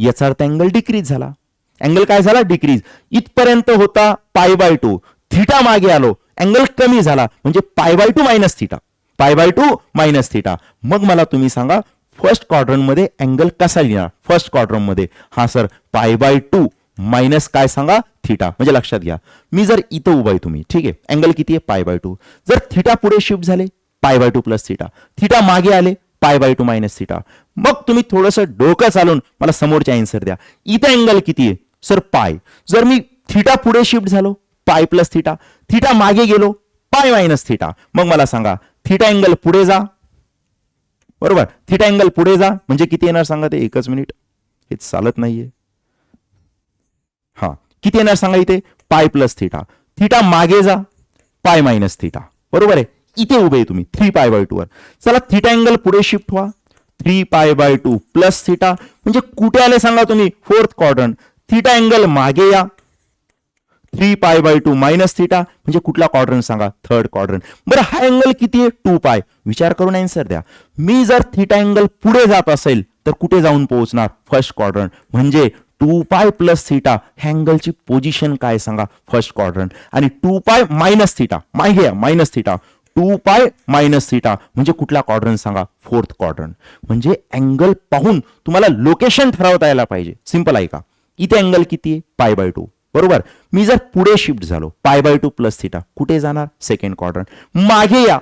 याचा अर्थ अँगल डिक्रीज झाला. अँगल काय झाला? डिक्रीज. इथपर्यंत होता π/2, थिटा मागे आलो अँगल कमी झाला म्हणजे π/2 मायनस थिटा. π/2 minus theta. मग मला तुम्ही सांगा फर्स्ट क्वाड्रंट मध्ये अँगल कसा लिहिणार? फर्स्ट क्वाड्रंट मध्ये हा सर π/2 मायनस काय सांगा? थिटा. म्हणजे लक्षात घ्या मी जर इथं उभा आहे तुम्ही, ठीक आहे, अँगल किती आहे? π/2. जर थिटा पुढे शिफ्ट झाले π/2 प्लस थिटा, थिटा मागे आले π/2 मायनस थिटा. मग तुम्ही थोडंसं डोकं चालून मला समोरची आन्सर द्या. इथे अँगल किती आहे सर पाय. जर मी थिटा पुढे शिफ्ट झालो पाय प्लस थिटा, थिटा मागे गेलो पाय मायनस थिटा, मग मला सांगा थिटा अँगल पुढे जा, बरोबर, थिटा अँगल पुढे जा म्हणजे किती येणार सांगा ते. एकच मिनिट, हे चालत नाहीये. हा किती येणार सांगा इथे पाय प्लस थिटा, थिटा मागे जा पाय मायनस थिटा, बरोबर आहे. इथे उभे तुम्ही 3π/2 वर. चला थिटा अँगल पुढे शिफ्ट व्हा 3π/2 प्लस थिटा म्हणजे कुठे आले सांगा तुम्ही फोर्थ क्वाड्रंट. थिटा अँगल मागे या 3π/2 मायनस थिटा म्हणजे कुठला क्वाड्रंट सांगा थर्ड क्वाड्रंट. बरं हा अँगल किती आहे 2π. विचार करून आन्सर द्या. मी जर थिटा अँगल पुढे जात असेल तर कुठे जाऊन पोहोचणार फर्स्ट क्वाड्रंट, म्हणजे 2π प्लस थिटा ह्या अँगलची पोझिशन काय सांगा फर्स्ट क्वाड्रंट. आणि 2π मायनस थिटा मागे या मायनस थिटा 2π मायनस थिटा म्हणजे कुठला क्वाड्रंट सांगा फोर्थ क्वाड्रंट. म्हणजे अँगल पाहून तुम्हाला लोकेशन ठरवता यायला पाहिजे. सिंपल आहे का. इथे अँगल किती आहे π/2, बरोबर. मी जर पुढे शिफ्ट झालो π/2 प्लस थिटा कुठे जाणार सेकंड क्वाड्रंट. मागे या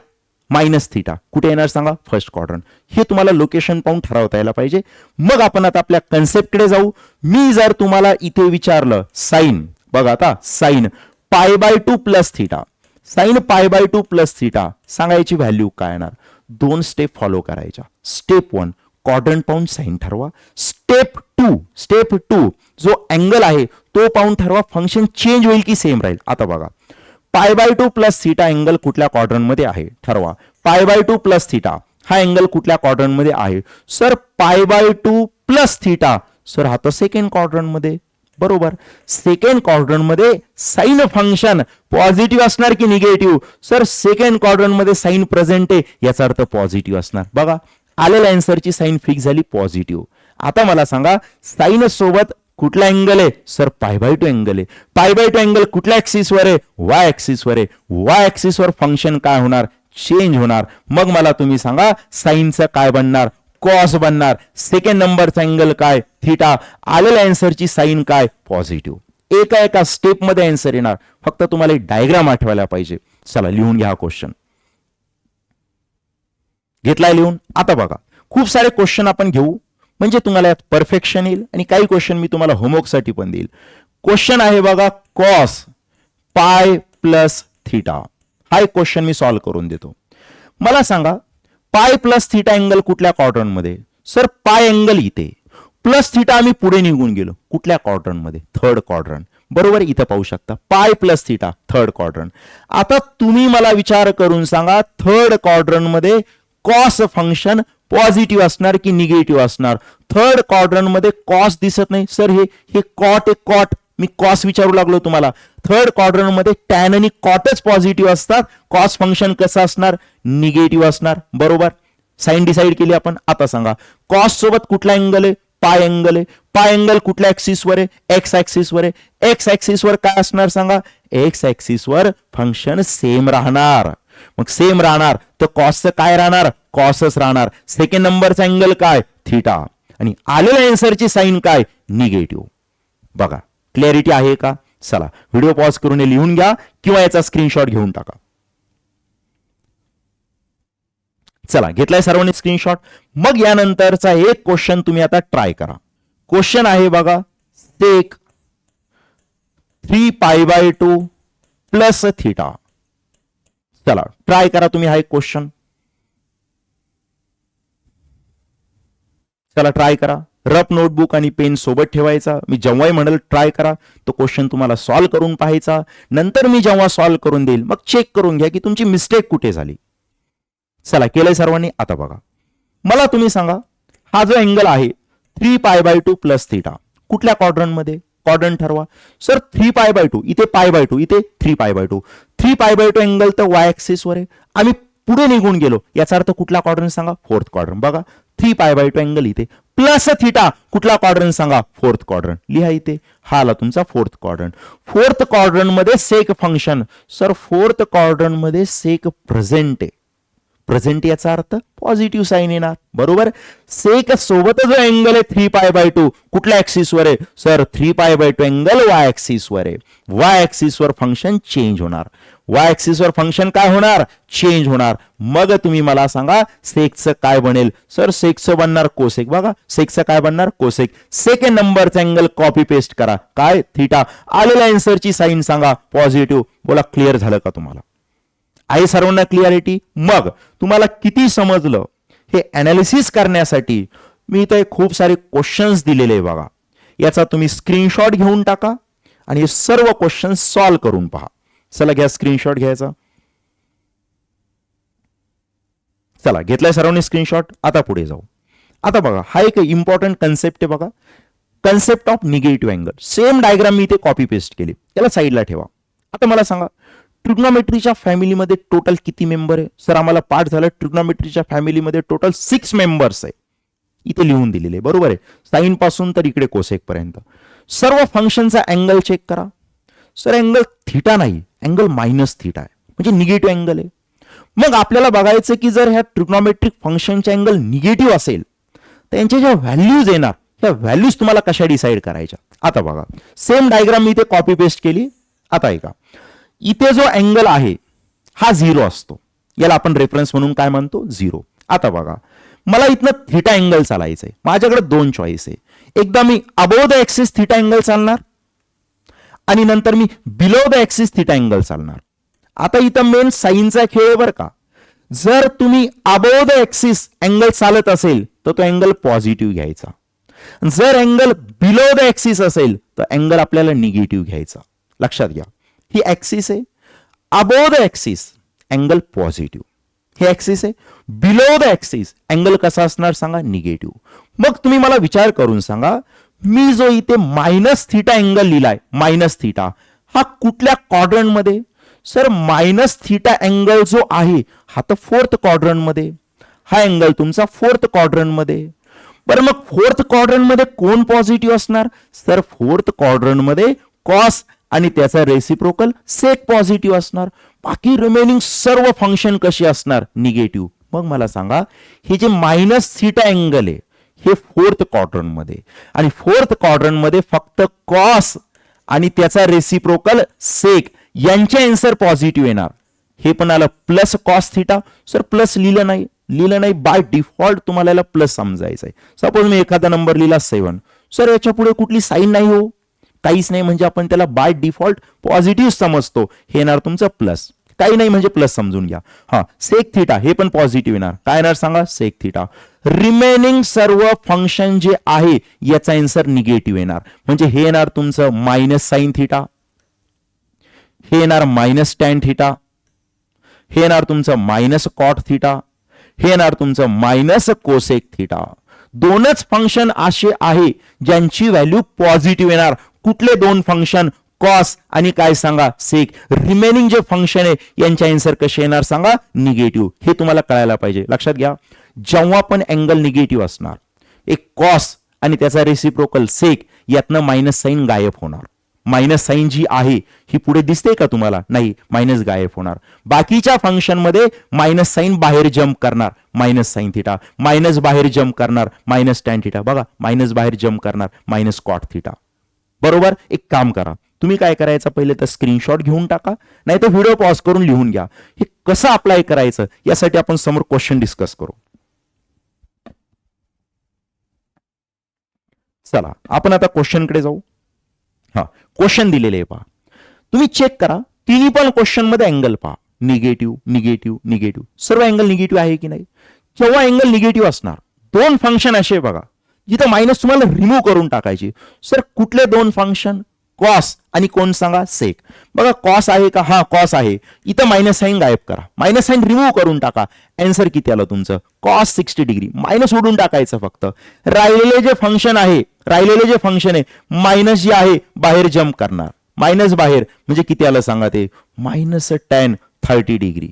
मायनस थिटा कुठे येणार सांगा फर्स्ट क्वाड्रंट. हे तुम्हाला लोकेशन पाहून ठरवता यायला पाहिजे. मग आपण आता आपल्या कन्सेप्टकडे जाऊ. मी जर तुम्हाला इथे विचारलं साइन, बघा आता sine π/2 plus theta, sine π/2 plus theta सांगायची व्हॅल्यू काय येणार. दोन स्टेप फॉलो करायच्या. स्टेप 1 क्वाड्रंट पाहून साइन ठरवा. स्टेप 2 जो अँगल आहे तो पाहून ठरवा फंक्शन चेंज होईल की सेम राहील. आता बघा π/2 प्लस थिटा अँगल कुठल्या क्वाड्रंट मध्ये आहे ठरवा. π/2 प्लस थिटा हा अँगल कुठल्या क्वाड्रंट मध्ये आहे सर π/2 प्लस थिटा. सर हा तर सेकंड क्वाड्रंट मध्ये, बरोबर. सेकंड क्वाड्रंट मध्ये साइन फंक्शन पॉझिटिव्ह असणार की निगेटिव्ह. सर सेकंड क्वाड्रंट मध्ये साइन प्रेझेंट आहे याचा अर्थ पॉझिटिव्ह असणार. बघा आलेल्या आन्सरची साइन फिक्स झाली पॉझिटिव्ह. आता मला सांगा साइन सोबत कुठला अँगल आहे सर π/2 अँगल आहे. π/2 अँगल कुठल्या ऍक्सिसवर आहे y ऍक्सिसवर आहे. y ऍक्सिसवर फंक्शन काय होणार चेंज होणार. मग मला तुम्ही सांगा साइनचं काय बनणार कॉस बनणार. सेकंड नंबरचा अँगल काय थिटा. आलेल्या आन्सरची साइन काय पॉझिटिव्ह. एका एका स्टेप मध्ये आन्सर येणार. फक्त तुम्हाला एक डायग्राम आठवायला पाहिजे. चला लिहून घ्या हा क्वेश्चन. घेतलाय लिहून. आता बघा खूप सारे क्वेश्चन आपण घेऊ म्हणजे तुम्हाला यात परफेक्शन येईल आणि काही क्वेश्चन मी तुम्हाला होमवर्कसाठी पण देईल. क्वेश्चन आहे बघा कॉस पाय प्लस थिटा. हा एक क्वेश्चन मी सॉल्व्ह करून देतो. मला सांगा पाय प्लस थिटा अँगल कुठल्या क्वाड्रंट मध्ये. सर पाय अँगल इथे प्लस थिटा आम्ही पुढे निघून गेलो कुठल्या क्वाड्रंट मध्ये थर्ड क्वाड्रंट, बरोबर. इथं पाहू शकता पाय प्लस थिटा थर्ड क्वाड्रंट. आता तुम्ही मला विचार करून सांगा थर्ड क्वाड्रंट मध्ये कॉस फंक्शन पॉझिटिव्ह असणार की निगेटिव्ह असणार. थर्ड क्वाड्रंट मध्ये कॉस दिसत नाही सर. हे कॉट आहे कॉट. मी कॉस विचारू लागलो तुम्हाला. थर्ड क्वाड्रंट मध्ये टॅन आणि कॉटच पॉझिटिव्ह असतात. कॉस फंक्शन कसं असणार निगेटिव्ह असणार, बरोबर. साइन डिसाइड केली आपण. आता सांगा कॉस सोबत कुठला अँगल आहे पाय अँगल आहे. पाय अँगल कुठल्या ऍक्सिसवर आहे एक्स ऍक्सिसवर आहे. एक्स ऍक्सिसवर काय असणार सांगा एक्स ऍक्सिसवर फंक्शन सेम राहणार. मग सेम राहणार तर कॉसचं काय राहणार कॉसच राहणार. सेकंड नंबरचा अँगल काय थिटा आणि आलेल्या आन्सरची साइन काय निगेटिव्ह. बघा क्लॅरिटी आहे का. चला व्हिडिओ पॉज करून लिहून घ्या किंवा याचा स्क्रीनशॉट घेऊन टाका. चला घेतलाय सर्वांनी स्क्रीनशॉट. मग यानंतरचा एक क्वेश्चन तुम्ही आता ट्राय करा. क्वेश्चन आहे बघा सेक 3π/2 प्लस थिटा. चला ट्राय करा तुम्ही हा एक क्वेश्चन. चला ट्राय करा. रफ नोटबुक आणि पेन सोबत ठेवायचा. मी जेव्हाही म्हणेल ट्राय करा तो क्वेश्चन तुम्हाला सॉल्व्ह करून पाहायचा. नंतर मी जेव्हा सॉल्व्ह करून देईल मग चेक करून घ्या की तुमची मिस्टेक कुठे झाली. चला केलंय सर्वांनी. आता बघा मला तुम्ही सांगा हा जो अँगल आहे 3π/2 प्लस थिटा कुठल्या क्वाड्रंट मध्ये क्वाड्रंट ठरवा. सर 3π/2 इथे π/2 इथे 3π/2. 3π/2 अँगल तर y ऍक्सिस वर आहे. आम्ही पुढे निघून गेलो याचा अर्थ कुठला क्वाड्रंट सांगा फोर्थ क्वाड्रंट. बघा 3π/2 अँगल इथे प्लस थिटा कुठला क्वाड्रंट सांगा फोर्थ क्वाड्रंट. लिहा इथे हा आला तुमचा फोर्थ क्वाड्रंट. फोर्थ क्वाड्रंट मध्ये सेक फंक्शन. सर फोर्थ क्वाड्रंट मध्ये सेक प्रेझेंट आहे. प्रेझेंट याचा अर्थ पॉझिटिव्ह साईन येणार. बरोबर. सेक सोबत जो अँगल आहे 3π/2 कुठल्या ऍक्सिसवर आहे सर 3π/2 अँगल वाय ऍक्सिसवर आहे. वाय ऍक्सिसवर फंक्शन चेंज होणार. वाय ऍक्सिसवर फंक्शन काय होणार चेंज होणार. मग तुम्ही मला सांगा सेकचं काय बनेल सर सेकचं बनणार कोसेक. बघा सेकचं काय बनणार कोसेक. सेकंड नंबरचा अँगल कॉपी पेस्ट करा काय थीटा. आलेल्या आन्सरची साईन सांगा पॉझिटिव्ह. बोला क्लिअर झालं का तुम्हाला. आहे सर्वांना क्लिअरिटी. मग तुम्हाला किती समजलं हे अनालिसिस करण्यासाठी मी इथे खूप सारे क्वेश्चन्स दिलेले आहे बघा. याचा तुम्ही स्क्रीनशॉट घेऊन टाका आणि हे सर्व क्वेश्चन सॉल्व्ह करून पहा. चला घ्या स्क्रीनशॉट घ्यायचा. चला घेतलाय सर्वांनी स्क्रीनशॉट. आता पुढे जाऊ. आता बघा हा एक इम्पॉर्टंट कन्सेप्ट आहे बघा. Concept of negative angle. Same diagram मी इथे कॉपी पेस्ट केली. याला साईडला ठेवा. आता मला सांगा ट्रिग्नोमेट्रीच्या फॅमिलीमध्ये टोटल किती मेंबर आहे सर. आम्हाला पाठ झालं ट्रिग्नोमेट्रीच्या फॅमिलीमध्ये टोटल 6 मेंबर्स आहे. इथे लिहून दिलेले बरोबर आहे. साइन पासून तर इकडे कोसेक पर्यंत. सर्व फंक्शनचा अँगल चेक करा. सर अँगल थीटा नाही अँगल मायनस थीटा आहे म्हणजे निगेटिव्ह अँगल आहे. मग आपल्याला बघायचं की जर ह्या ट्रिग्नोमेट्रिक फंक्शनचे अँगल निगेटिव्ह असेल त्यांच्या ज्या व्हॅल्यूज येणार त्या व्हॅल्यूज तुम्हाला कशा डिसाईड करायच्या. आता बघा सेम डायग्राम मी इथे कॉपी पेस्ट केली. आता ऐका इथे जो अँगल आहे हा 0 असतो. याला आपण रेफरन्स म्हणून काय म्हणतो 0. आता बघा मला इथनं थीटा अँगल चालायचंय. माझ्याकडे 2 चॉईस आहे. एकदा मी above the axis theta angle चालणार आणि नंतर मी below the axis theta angle चालणार. आता इथं मेन साईनचा खेळ आहे बरं का. जर तुम्ही अबोव द ऍक्सिस अँगल चालत असेल तर तो अँगल पॉझिटिव्ह घ्यायचा. जर अँगल बिलो द ऍक्सिस असेल तर अँगल आपल्याला निगेटिव्ह घ्यायचा. लक्षात घ्या ही ऍक्सिस आहे. Above the axis angle positive. हे ऍक्सिस आहे. बिलो द ऍक्सिस अँगल कसा असणार सांगा निगेटिव्ह. मग तुम्ही मला विचार करून सांगा मी जो इथे मायनस थीटा अँगल लिहिलाय मायनस थीटा हा कुठल्या क्वाड्रंट मध्ये सर. मायनस थीटा अँगल जो आहे हा तर 4th क्वाड्रंट मध्ये. हा अँगल तुमचा 4th क्वाड्रंट मध्ये. बरं मग 4th क्वाड्रंट मध्ये कोण पॉझिटिव्ह असणार सर. 4th क्वाड्रंट मध्ये कॉस आणि त्याचा रेसिप्रोकल सेक पॉझिटिव्ह असणार. बाकी रिमेनिंग सर्व फंक्शन कशी असणार निगेटिव्ह. मग मला सांगा हे जे मायनस थीटा अँगल आहे हे 4th क्वाड्रंट मध्ये आणि 4th क्वाड्रंट मध्ये फक्त कॉस आणि त्याचा रेसिप्रोकल सेक यांचे आन्सर पॉझिटिव्ह येणार. हे पण आलं plus cos theta. Sir plus लिहिलं नाही बाय डिफॉल्ट तुम्हाला याला प्लस समजायचं आहे. सपोज मी एखादा नंबर लिहिला 7 सर याच्या पुढे कुठली साईन नाही हो काहीच नाही म्हणजे आपण त्याला बाय डिफॉल्ट पॉझिटिव्ह समजतो. हे येणार तुमचं प्लस. काही नाही म्हणजे प्लस समजून घ्या. हा सेक थीटा हे पण पॉझिटिव्ह येणार. काय येणार सांगा सेक थीटा. रिमेनिंग सर्व फंक्शन जे आहे याचा आन्सर निगेटिव्ह येणार. म्हणजे हे येणार तुमचं मायनस साइन थीटा. हे येणार मायनस टॅन थीटा. हे येणार तुमचं मायनस कॉट थीटा. हे येणार तुमचं मायनस कोसेक थीटा. 2च फंक्शन असे आहे ज्यांची व्हॅल्यू पॉझिटिव्ह येणार. कुठले 2 फंक्शन कॉस आणि काय सांगा सेक. रिमेनिंग जे फंक्शन आहे यांचे आन्सर कसे येणार सांगा निगेटिव्ह. हे तुम्हाला कळायला पाहिजे. लक्षात घ्या जेव्हा पण अँगल निगेटिव्ह असणार एक कॉस आणि त्याचा रेसिप्रोकल सेक यातनं मायनस साइन गायब होणार. मायनस साइन जी आहे ही पुढे दिसते का तुम्हाला नाही मायनस गायब होणार. बाकीच्या फंक्शन मध्ये मायनस साइन बाहेर जम्प करणार मायनस साइन थीटा. मायनस बाहेर जम्प करणार मायनस टॅन थीटा. बघा मायनस बाहेर जम्प करणार मायनस कॉट थीटा. बरोबर. एक काम करा तुम्ही काय करायचं पहिले तर स्क्रीनशॉट घेऊन टाका नाही तर व्हिडिओ पॉज करून लिहून घ्या. हे कसं अप्लाय करायचं यासाठी आपण समोर क्वेश्चन डिस्कस करू. चला आपण आता क्वेश्चन कडे जाऊ. हा क्वेश्चन दिलेले आहे पहा. तुम्ही चेक करा तिन्ही पण क्वेश्चन मध्ये अँगल पहा. निगेटिव्ह निगेटिव्ह निगेटिव्ह सर्व अँगल निगेटिव्ह आहे की नाही. जेव्हा अँगल निगेटिव्ह असणार 2 फंक्शन असे बघा जिथं मायनस तुम्हाला रिमूव्ह करून टाकायची. सर कुठले 2 फंक्शन कॉस आणि कोण सांगा सेक. बघा कॉस आहे का हा कॉस आहे. इथं मायनस साइन गायब करा मायनस साइन रिमूव्ह करून टाका. आन्सर किती आलं तुमचं कॉस 60 डिग्री. मायनस ओढून टाकायचं फक्त. राहिलेले जे फंक्शन आहे मायनस जे आहे बाहेर जम्प करणार. मायनस बाहेर म्हणजे किती आलं सांगा ते मायनस टॅन 30 डिग्री.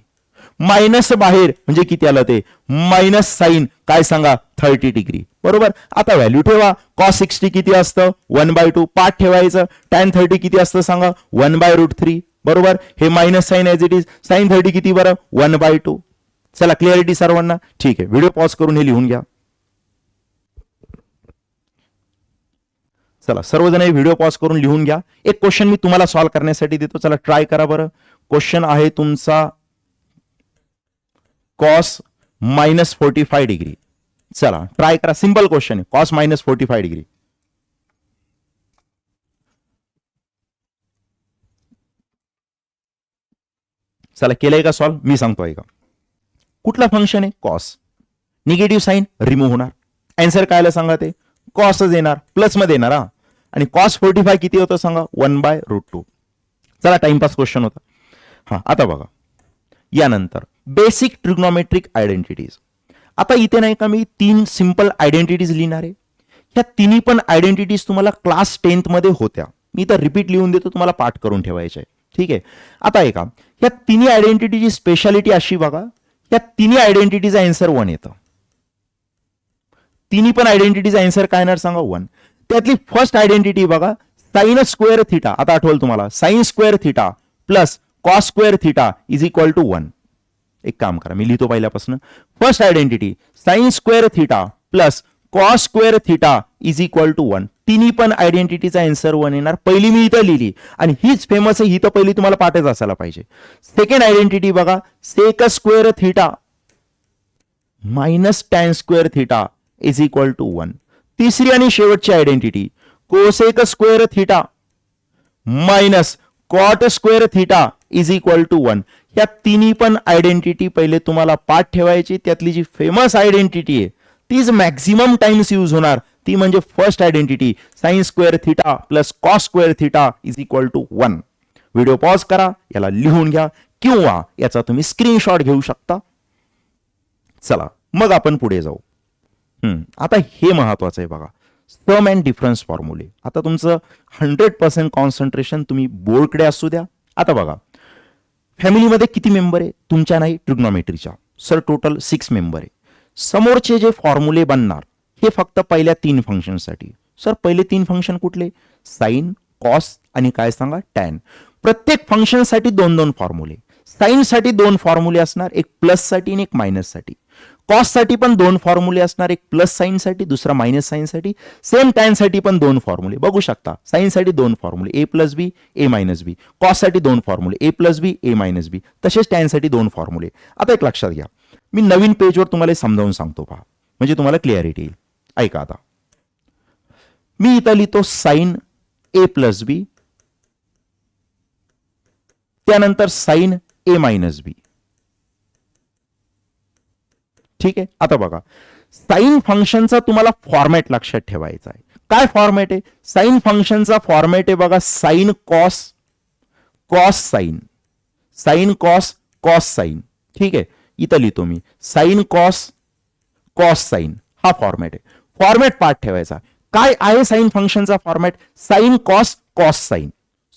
मायनस बाहेर म्हणजे किती आलं ते मायनस साइन काय सांगा 30 डिग्री. बरोबर. आता व्हॅल्यू ठेवा. कॉस 60 किती असतं 1/2. पाठ ठेवायचं. टॅन 30 किती असतं सांगा 1/√3. बरोबर. हे minus sine as it is. Sine 30 किती बरं 1/2. चला क्लिअरिटी सर्वांना? ठीक आहे, व्हिडिओ पॉज करून हे लिहून घ्या. चला सर्वजण व्हिडिओ पॉज करून लिहून घ्या. एक क्वेश्चन मी तुम्हाला सॉल्व्ह करण्यासाठी देतो, चला ट्राय करा बरं. क्वेश्चन आहे तुमचा कॉस -45 डिग्री. चला ट्राय करा, सिंपल क्वेश्चन आहे, कॉस -45 डिग्री. चला केलंय का सॉल्व? मी सांगतो ऐका. कुठला फंक्शन आहे? कॉस. निगेटिव्ह साईन रिमूव्ह होणार. आन्सर कायला सांगा? ते कॉसच येणार, प्लस मध्ये येणार. हा, आणि कॉस 45 किती होतं सांगा? 1/√2. चला टाइमपास क्वेश्चन होता. हा, आता बघा यानंतर बेसिक ट्रिग्नोमेट्रिक आयडेंटिटीज. आता इथे नाही का मी 3 सिंपल आयडेंटिटीज लिहिणार आहे. ह्या तिन्ही पण आयडेंटिटीज तुम्हाला क्लास 10th मध्ये होत्या. मी तर रिपीट लिहून देतो, तुम्हाला पाठ करून ठेवायचे आहे. ठीक आहे. आता ऐका, ह्या तिन्ही आयडेंटिटीची स्पेशालिटी अशी बघा, या तिन्ही आयडेंटिटीचा आन्सर 1 येतं. तिन्ही पण आयडेंटिटीचा आन्सर काय येणार सांगा? 1. त्यातली फर्स्ट आयडेंटिटी बघा, साइन स्क्वेअर थिटा. आता आठवलं तुम्हाला, sine square theta plus cos square theta is equal to 1. एक काम करा, मी लिहितो पहिल्यापासून. First identity sine square theta plus cos square theta is equal to 1. तिन्ही पण आयडेंटिटीचा आन्सर 1 येणार. पहिली मी इथं लिहिली आणि हीच फेमस आहे, ही तर पहिली तुम्हाला पाठच असायला पाहिजे. सेकंड आयडेंटिटी बघा, sec square theta minus tan square theta is equal to 1. तिसरी आणि शेवटची identity cosec square theta minus cot square theta is equal to 1. या तिन्ही पण आयडेंटिटी पहिले तुम्हाला पाठ ठेवायची. त्यातली जी फेमस आयडेंटिटी आहे तीच मॅक्झिमम टाइम्स यूज होणार, ती म्हणजे first identity sine square theta plus cos square theta is equal to 1. Video pause करा, याला लिहून घ्या किंवा याचा तुम्ही स्क्रीनशॉट घेऊ शकता. चला मग आपण पुढे जाऊ. आता हे महत्वाचं आहे बघा, सम अँड डिफरन्स फॉर्म्युले. आता तुमचं 100% कॉन्सन्ट्रेशन तुम्ही बोर्डकडे असू द्या. आता बघा, फॅमिलीमध्ये किती मेंबर आहे? तुमच्या नाही, ट्रिग्नोमेट्रीच्या. सर टोटल 6 मेंबर आहे. समोरचे जे फॉर्म्युले बनणार हे फक्त पहिल्या 3 फंक्शनसाठी. सर पहिले 3 फंक्शन कुठले? साइन, कॉस आणि काय सांगा? टॅन. प्रत्येक फंक्शनसाठी 2-2 फॉर्म्युले. साइन साठी 2 फॉर्म्युले असणार, एक प्लस साठी आणि एक मायनस साठी. कॉस साठी पण 2 फॉर्म्युले असणार, एक प्लस साइन साठी, दुसरा मायनस साइन साठी. सेम टॅन साठी पण 2 फॉर्म्युले बघू शकता. साइन साठी 2 फॉर्म्युले, ए प्लस बी, ए मायनस बी. कॉस साठी 2 फॉर्म्युले, ए प्लस बी, ए मायनस बी. तसेच टॅन साठी 2 फॉर्म्युले. आता एक लक्षात घ्या, मी नवीन पेजवर तुम्हाला समजावून सांगतो पहा, म्हणजे तुम्हाला क्लिअरिटी येईल. ऐका आता, मी इथं लिहितो साइन ए प्लस बी, त्यानंतर साइन ए मायनस बी. ठीक आहे. आता बघा, साइन फंक्शनचा तुम्हाला फॉर्मॅट लक्षात ठेवायचा आहे. काय फॉर्मॅट आहे? साइन फंक्शनचा फॉर्मॅट आहे बघा, sine cos, cos sine, sine cos, cos sine. ठीक आहे. इथं लिहितो मी साइन कॉस, कॉस साइन, हा फॉर्मॅट आहे. फॉर्मॅट पाठ ठेवायचा. काय आहे साइन फंक्शनचा format? Sine cos, cos sine.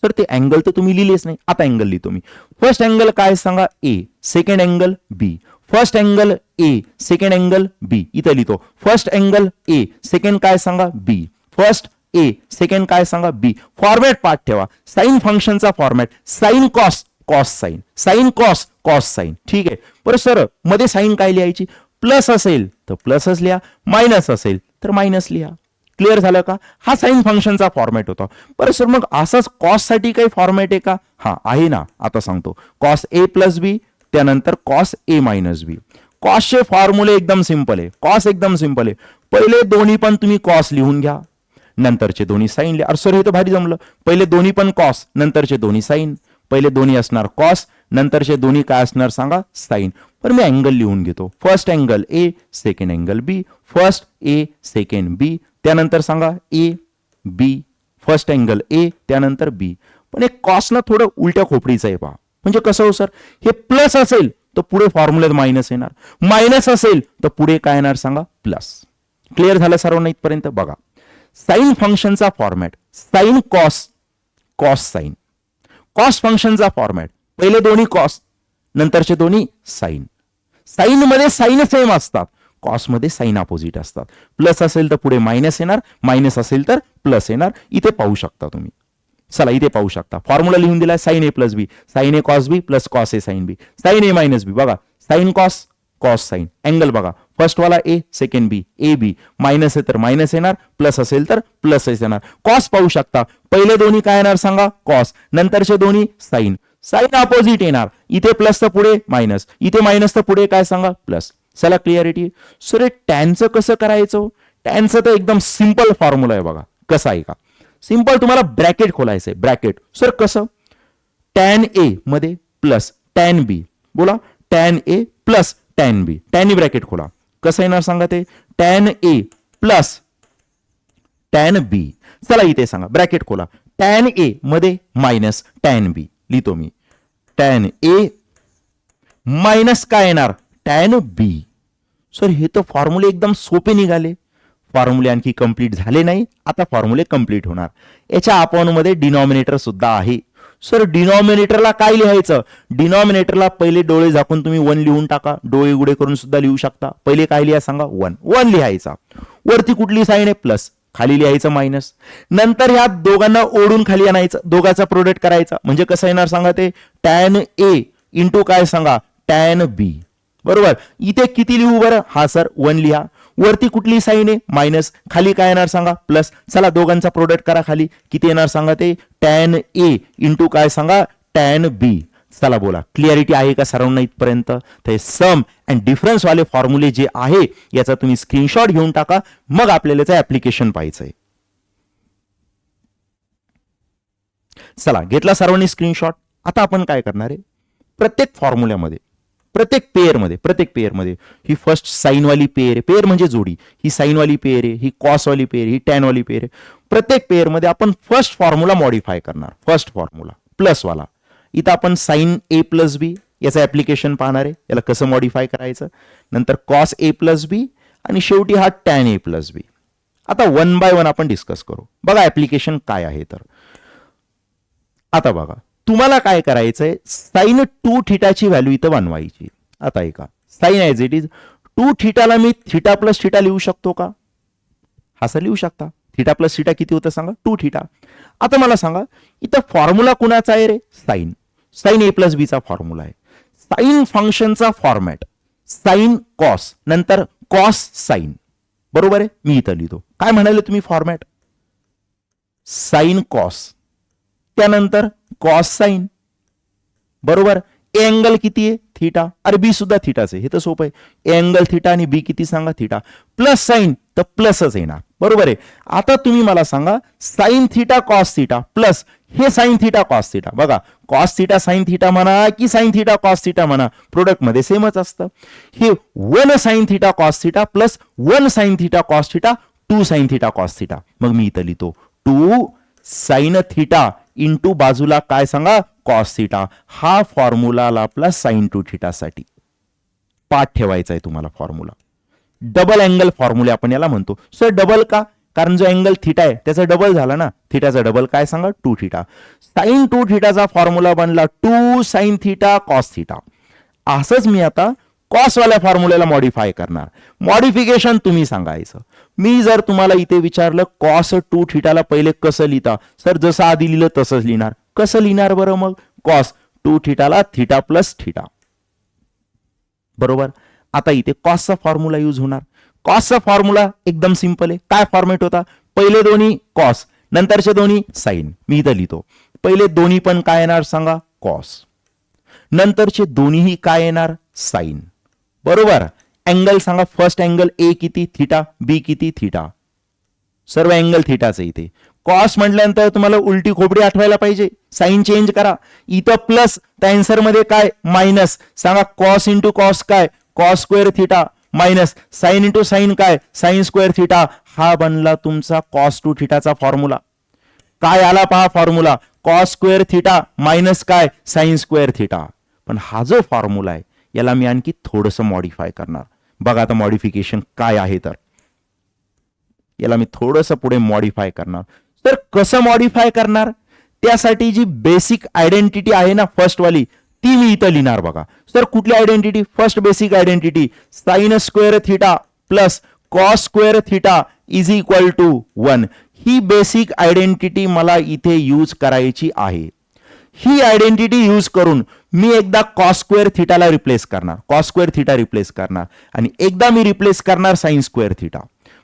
Sir ते अँगल तर तुम्ही लिहिलेच नाही, आता अँगल लिहितो मी. फर्स्ट अँगल काय सांगा? A. Second angle B. First angle A, second angle B. इथं लिहितो फर्स्ट अँगल ए, सेकंड काय सांगा? बी. फर्स्ट ए, सेकंड काय सांगा? बी. फॉर्मॅट पाठ ठेवा. साइन फंक्शनचा format sine cos, cos sine, sine cos, cos sine. ठीक आहे. बरं सर मध्ये साइन काय लिहायची? प्लस असेल तर प्लसच लिहा, मायनस असेल तर मायनस लिहा. क्लिअर झालं का? हा साइन फंक्शनचा फॉर्मॅट होता. बरं सर मग असाच कॉस साठी काही फॉर्मॅट आहे का? हा आहे ना, आता सांगतो. कॉस ए प्लस बी, त्यानंतर कॉस ए मायनस बी. कॉसचे फॉर्म्युले एकदम सिंपल आहे. कॉस एकदम सिंपल आहे. पहिले दोन्ही पण तुम्ही कॉस लिहून घ्या, नंतरचे दोन्ही साइन लिहा. अरे सर हे तर भारी जमलं. पहिले दोन्ही पण कॉस, नंतरचे दोन्ही साइन. पहिले दोन्ही असणार कॉस, नंतरचे दोन्ही काय असणार सांगा? साइन. पण मी अँगल लिहून घेतो. First angle A, second angle B. First A, second B. त्यानंतर सांगा ए बी. फर्स्ट अँगल ए, त्यानंतर बी. पण एक कॉसनं थोडं उलट्या खोपडीचं आहे पहा. म्हणजे कसं हो सर? हे प्लस असेल तर पुढे फॉर्म्युल्यात मायनस येणार, मायनस असेल तर पुढे काय येणार सांगा? प्लस. क्लिअर झालं सर्वांना इथपर्यंत? बघा, साइन फंक्शनचा format sine cos, cos sine. Cos फंक्शनचा फॉर्मॅट पहिले दोन्ही कॉस, नंतरचे दोन्ही साइन. साइन मध्ये साइन सेम असतात, कॉस मध्ये साइन अपोजिट असतात. प्लस असेल तर पुढे मायनस येणार, मायनस असेल तर प्लस येणार. इथे पाहू शकता तुम्ही. चला इथे पाहू शकता फॉर्म्युला लिहून दिलाय sign A plus B, sign A cos B plus cos A sine B, sign A minus बी. बघा sine cos, cos sine angle बघा, फर्स्ट वाला ए, second B, A B, minus आहे तर मायनस येणार, प्लस असेल तर प्लस येणार. कॉस पाहू शकता, पहिले दोन्ही काय येणार सांगा, कॉस, नंतरचे दोन्ही साइन, साइन अपोजिट येणार, इथे प्लस तर पुढे मायनस, इथे मायनस तर पुढे काय सांगा प्लस. चला क्लिअरिटी. सर टॅनचं कसं करायचं, टॅनचं तर एकदम सिंपल फॉर्म्युला आहे बघा, कसं आहे का, सिंपल, तुम्हाला ब्रॅकेट खोलायचंय, ब्रॅकेट. सर कसं, टॅन ए मध्ये प्लस टॅन बी, बोला tan A plus tan B, tan bracket खोला, कसं येणार सांगा ते, टॅन ए प्लस टॅन बी. चला इथे सांगा ब्रॅकेट खोला, टॅन ए मध्ये मायनस टॅन बी, लिहितो मी, टॅन ए मायनस काय येणार, टॅन बी. सर हे तर फॉर्म्युले एकदम सोपे निघाले, फॉर्म्युले आणखी कंप्लीट झाले नाही, आता फॉर्म्युले कंप्लीट होणार. याच्या अपोन मध्ये डिनॉमिनेटर सुद्धा आहे. सर डिनॉमिनेटरला काय लिहायचं, डिनॉमिनेटरला पहिले डोळे झाकून तुम्ही 1 लिहून टाका, डोळे उघडे करून सुद्धा लिहू शकता. पहिले काय लिहा सांगा, 1, 1 लिहायचा, वरती कुठली साइन आहे प्लस, खाली लिहायचं मायनस, नंतर ह्या दोघांना ओढून खाली आणायचं, दोघांचा प्रोडक्ट करायचा, म्हणजे कसं येणार सांगा ते, टॅन ए इंटू काय सांगा, टॅन बी. बरोबर, इथे किती लिहू बरं, हा सर 1 लिहा, वरती कुठली साइन आहे मायनस, खाली काय येणार सांगा प्लस. चला दोघांचा प्रोडक्ट करा, खाली किती येणार सांगा ते, टॅन ए इंटू काय सांगा, टॅन बी. चला बोला, क्लिअरिटी आहे का सर्वांना इथपर्यंत. तर सम अँड डिफरन्स वाले फॉर्म्युले जे आहे याचा तुम्ही स्क्रीनशॉट घेऊन टाका, मग आपल्याला याचं ऍप्लिकेशन पाहायचंय. चला घेतला सर्वांनी स्क्रीनशॉट. आता आपण काय करणार आहे, प्रत्येक फॉर्म्युल्यामध्ये, प्रत्येक पेअरमध्ये ही फर्स्ट साइन वाली पेअर आहे, पेअर म्हणजे जोडी, ही साइन वाली पेअर आहे, ही कॉस वाली पेअर, ही टॅन वाली पेअर आहे. प्रत्येक पेअरमध्ये आपण फर्स्ट फॉर्म्युला मॉडिफाय करणार, फर्स्ट फॉर्म्युला प्लस वाला. इथं आपण साइन ए प्लस बी याचं ऍप्लिकेशन पाहणार आहे, याला कसं मॉडिफाय करायचं, नंतर कॉस ए प्लस बी आणि शेवटी हा टॅन ए प्लस बी. आता 1 बाय 1 आपण डिस्कस करू. बघा ऍप्लिकेशन काय आहे तर, आता बघा तुम्हाला काय करायचंय, साइन 2 थीटाची व्हॅल्यू इथं बनवायची. आता ऐका, साइन ॲज इट इज 2 थीटाला मी थीटा प्लस थीटा लिहू शकतो का, हा सर लिहू शकता. थीटा प्लस थीटा किती होतं सांगा, 2 थीटा. आता मला सांगा इथं फॉर्म्युला कुणाचा आहे रे, साइन, साइन ए प्लस बीचा फॉर्म्युला आहे. साइन फंक्शनचा फॉर्मॅट, साइन कॉस नंतर कॉस साइन, बरोबर आहे. मी इथं लिहितो, काय म्हणाले तुम्ही फॉर्मॅट, साइन कॉस त्यानंतर कॉस साइन, बरोबर. ए अँगल किती आहे, थीटा, अरे बी सुद्धा थीटाच आहे, हे तर सोपं आहे. ए अँगल थीटा आणि बी किती सांगा, थीटा, प्लस साइन तर प्लसच येणार, बरोबर आहे. आता तुम्ही मला सांगा sine theta cos theta plus हे साइन थीटा कॉस थीटा, बघा कॉस थीटा साइन थीटा म्हणा की साइन थीटा कॉस थीटा म्हणा, प्रोडक्ट मध्ये सेमच असतं. हे 1 sine theta cos theta plus 1 sine theta cos theta 2 sine theta cos theta. मग मी इथं लिहितो 2 साइन थीटा इंटू बाजूला काय सांगा, कॉस थीटा. हा फॉर्म्युला आपला साइन 2 थीटा साठी पाठ ठेवायचा आहे तुम्हाला फॉर्म्युला. डबल अँगल फॉर्म्युला आपण याला म्हणतो. सर डबल का, कारण जो अँगल थीटा आहे त्याचा डबल झाला ना, थीटाचा डबल काय सांगा 2 थीटा. साइन 2 थीटाचा फॉर्म्युला बनला 2 साइन थीटा कॉस थीटा. असंच मी आता कॉस वाल्या फॉर्म्युल्याला मॉडिफाय करणार. मॉडिफिकेशन तुम्ही सांगायचं. मी जर तुम्हाला इथे विचारलं कॉस 2 थीटाला पहिले कसं लिहिता, सर जसं आधी लिहिलं तसंच लिहिणार. कसं लिहिणार बरं मग, कॉस 2 थीटाला थीटा प्लस थीटा, बरोबर. आता इथे कॉसचा फॉर्म्युला यूज होणार. कॉसचा फॉर्म्युला एकदम सिंपल आहे. काय फॉर्मॅट होता, पहिले दोन्ही कॉस नंतरचे दोन्ही साइन. मी इथं लिहितो, पहिले दोन्ही पण काय येणार सांगा, कॉस, नंतरचे दोन्हीही काय येणार, साइन, बरोबर. अँगल सांगा, फर्स्ट अँगल ए किती, थीटा, बी किती, थीटा, सर्व अँगल थीटाच इथे. कॉस म्हटल्यानंतर तुम्हाला उलटी खोपडी आठवायला पाहिजे, साइन चेंज करा. इथं प्लस त्या आन्सर मध्ये काय मायनस, सांगा कॉस इंटू कॉस काय, cos square theta, minus sine into sine काय, साइन स्क्वेअर थीटा. हा बनला तुमचा कॉस 2 थीटाचा फॉर्म्युला. काय आला पहा formula, cos square theta minus काय, साइन स्क्वेअर थीटा. पण हा जो फॉर्म्युला आहे याला मी आणखी थोडंसं मॉडिफाय करणार. बघा आता मॉडिफिकेशन काय आहे तर, याला मी थोडंसं पुढे मॉडिफाय करणार. तर कसं मॉडिफाय करणार, त्यासाठी जी बेसिक आयडेंटिटी आहे ना फर्स्ट वाली, ती मी इथं लिहिणार. बघा सर कुठली identity, first basic identity, sine square theta plus cos square theta is equal to 1. ही बेसिक आयडेंटिटी मला इथे यूज करायची आहे. ही आयडेंटिटी यूज करून मी एकदा कॉस स्क्वेअर थिटाला रिप्लेस करणार, कॉस स्क्वेअर थिटा रिप्लेस करणार आणि एकदा मी रिप्लेस करणार साइन स्क्वेअर थिटा.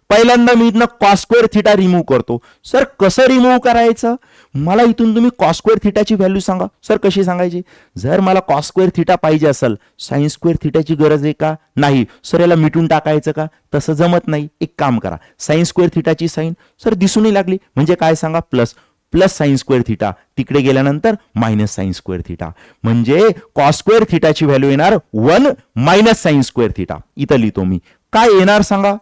पहिल्यांदा मी इथनं कॉस स्क्वेअर थिटा रिमूव्ह करतो. सर कसं रिमूव्ह करायचं, मला इथून तुम्ही कॉस स्क्वेअर थिटाची व्हॅल्यू सांगा. सर कशी सांगायची, जर मला कॉस स्क्वेअर थिटा पाहिजे असेल साइन स्क्वेअर थिटाची गरज आहे का, नाही सर याला मिटून टाकायचं का, तसं जमत नाही. एक काम करा, साइन स्क्वेअर थिटाची साइन सर दिसूनही लागली म्हणजे काय सांगा, plus plus sign square theta, तिकडे गेल्यानंतर मायनस साइन स्क्वेअर थिटा, म्हणजे कॉस स्क्वेअर थिटाची व्हॅल्यू येणार 1 मायनस साइन स्क्वेअर थिटा. इथं लिहितो मी, काय येणार सांगा,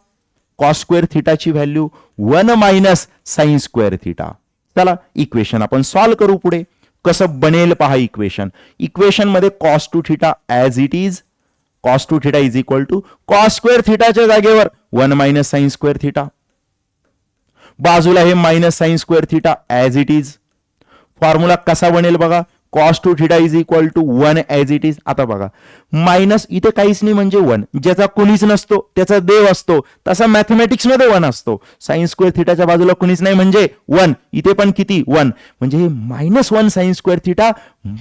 कॉस स्क्वेअर थिटाची value 1 minus sine square theta. चला इक्वेशन आपण सॉल्व्ह करू. पुढे कसं बनेल पहा इक्वेशन. इक्वेशन मध्ये cos two theta as it is, cos two theta is equal to cos square थिटाच्या जागेवर 1 मायनस साइन स्क्वेअर थिटा, बाजूला हे minus sine square theta as it is. Formula कसा बनेल बघा, cos two theta is equal to 1 as it is. आता बघा minus इथे काहीच नाही म्हणजे 1, ज्याचा कुणीच नसतो त्याचा देव असतो, तसा मॅथमॅटिक्स मध्ये 1 असतो. साइन स्क्वेअर थिटाच्या बाजूला कुणीच नाही म्हणजे 1, इथे पण किती 1, म्हणजे हे -1 sign square theta,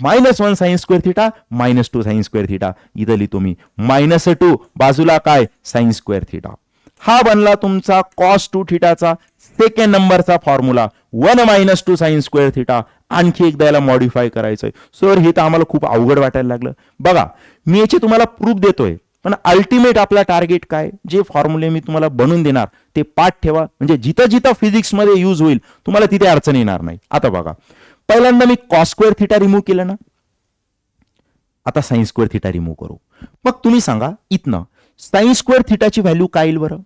-1 sign square theta, -2 sine square theta. इथं लिहितो मी -2, बाजूला काय साइन स्क्वेअर थिटा. हा बनला तुमचा कॉस टू थिटाचा सेकंड नंबरचा formula, 1 minus 2 sine square theta. आणखी एकदा याला मॉडिफाय करायचंय. सर हे तर आम्हाला खूप अवघड वाटायला लागलं. बघा मी याचे तुम्हाला प्रूफ देतोय, पण अल्टिमेट आपला टार्गेट काय, जे फॉर्म्युले मी तुम्हाला बनवून देणार ते पाठ ठेवा, म्हणजे जिथं जिथं फिजिक्स मध्ये यूज होईल तुम्हाला तिथे अडचण येणार नाही. आता बघा पहिल्यांदा मी कॉस स्क्वेअर थिटा रिमूव्ह केलं ना, आता साइन स्क्वेअर थिटा रिमूव्ह करू. मग तुम्ही सांगा इथनं साइन स्क्वेअर थिटाची व्हॅल्यू काय येईल बरं.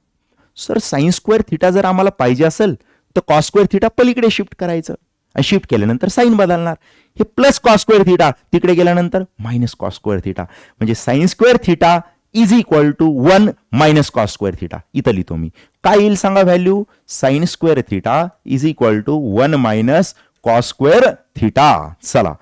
सर साइन स्क्वेअर थिटा जर आम्हाला पाहिजे असेल तर कॉस स्क्वेअर थिटा पलीकडे शिफ्ट करायचं, आणि शिफ्ट केल्यानंतर साइन बदलणार. हे प्लस कॉस स्क्वेअर थिटा तिकडे गेल्यानंतर मायनस कॉस स्क्वेअर थिटा, म्हणजे sine square theta is equal to 1 minus cos square theta. इथं लिहितो मी, काय येईल सांगा value, sine square theta is equal to 1 minus cos square theta. चला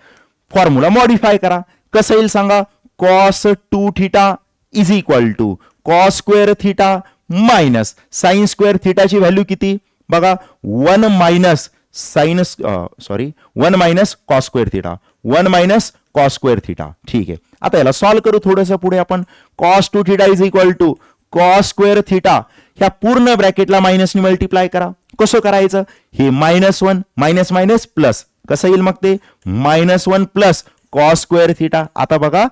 फॉर्म्युला मॉडिफाय करा. कसं येईल सांगा, cos two theta is equal to cos square theta minus sine square थिटाची व्हॅल्यू किती बघा, 1 minus sine 1 minus cos square theta, 1 minus cos square theta. ठीक आहे, आता याला सॉल्व्ह करू थोडंसं. पुढे आपण cos two theta is equal to cos square theta, ह्या पूर्ण ब्रॅकेटला मायनसने मल्टिप्लाय करा. कसं करायचं, हे -1 मायनस मायनस प्लस, कसं येईल मग ते -1 प्लस कॉस स्क्वेअर थिटा. आता बघा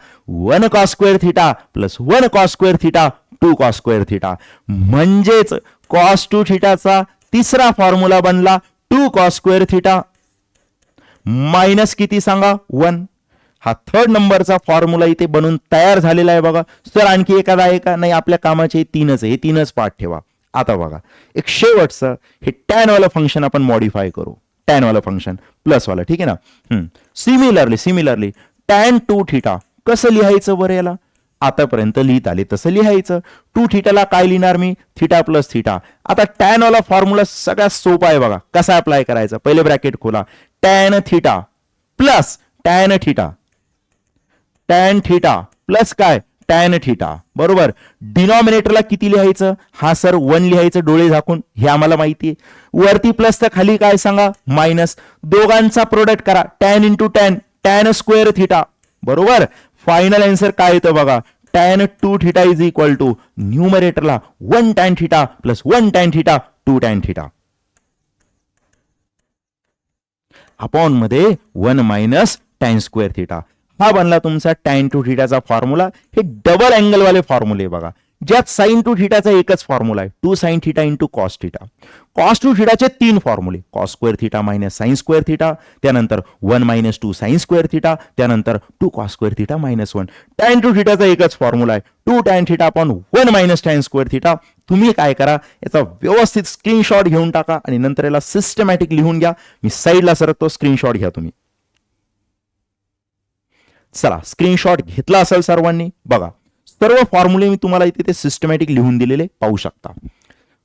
1 cos square theta plus 1 cos square theta 2 cos square theta, म्हणजेच कॉस टू थिटाचा तिसरा फॉर्म्युला बनला 2 कॉस स्क्वेअर थिटा मायनस किती सांगा 1. हा थर्ड नंबरचा फॉर्म्युला इथे बनून तयार झालेला आहे बघा. सर आणखी एखादा आहे का, नाही आपल्या कामाचे 3च आहे, हे 3च पाठ ठेवा. आता बघा एक शेवटचं हे टॅन वाला फंक्शन आपण मॉडिफाय करू, टॅन वाला फंक्शन प्लस वाला, ठीक आहे ना. सिमिलरली टॅन टू थिटा कसं लिहायचं बरं, याला आतापर्यंत लिहित आले तसं लिहायचं. टू थिटाला काय लिहिणार मी, थिटा प्लस थिटा. आता टॅन वाला फॉर्म्युला सगळ्यात सोपा आहे बघा, कसा अप्लाय करायचा. पहिले ब्रॅकेट खोला, tan theta plus tan theta, tan theta plus काय टॅन थिटा, बरोबर. डिनॉमिनेटरला किती लिहायचं, हा सर 1 लिहायचं डोळे झाकून, हे आम्हाला माहिती आहे. वरती प्लस तर खाली काय सांगा मायनस, दोघांचा प्रोडक्ट करा, tan into tan, tan square theta, बरोबर. फायनल आन्सर काय येतं बघा, tan two theta is equal to न्यूमरेटरला 1 tan theta plus 1 tan theta 2 tan theta upon मध्ये 1 मायनस टॅन स्क्वेअर थिटा. हा बनला तुमचा टॅन टू थिटाचा फॉर्म्युला. हे डबल अँगल वाले फॉर्म्युले बघा, ज्यात साइन टू थिटाचा एकच फॉर्म्युला आहे, 2 sine theta into cos theta. Cos two थिटाचे 3 फॉर्म्युले, cos square theta minus sine square theta, त्यानंतर 1 मायनस 2 साइन स्क्वेअर थिटा, त्यानंतर 2 cos square theta -1. Tan two थिटाचा एकच फॉर्म्युला आहे, 2 tan theta upon 1 minus tan square theta. तुम्ही काय करा, याचा व्यवस्थित स्क्रीनशॉट घेऊन टाका आणि नंतर याला सिस्टमॅटिक लिहून घ्या. मी साईडला सरकतो, स्क्रीनशॉट घ्या तुम्ही. चला स्क्रीनशॉट घेतला असेल सर्वांनी, बघा सर्व फॉर्म्युले मी तुम्हाला इथे ते सिस्टमॅटिक लिहून दिलेले पाहू शकता.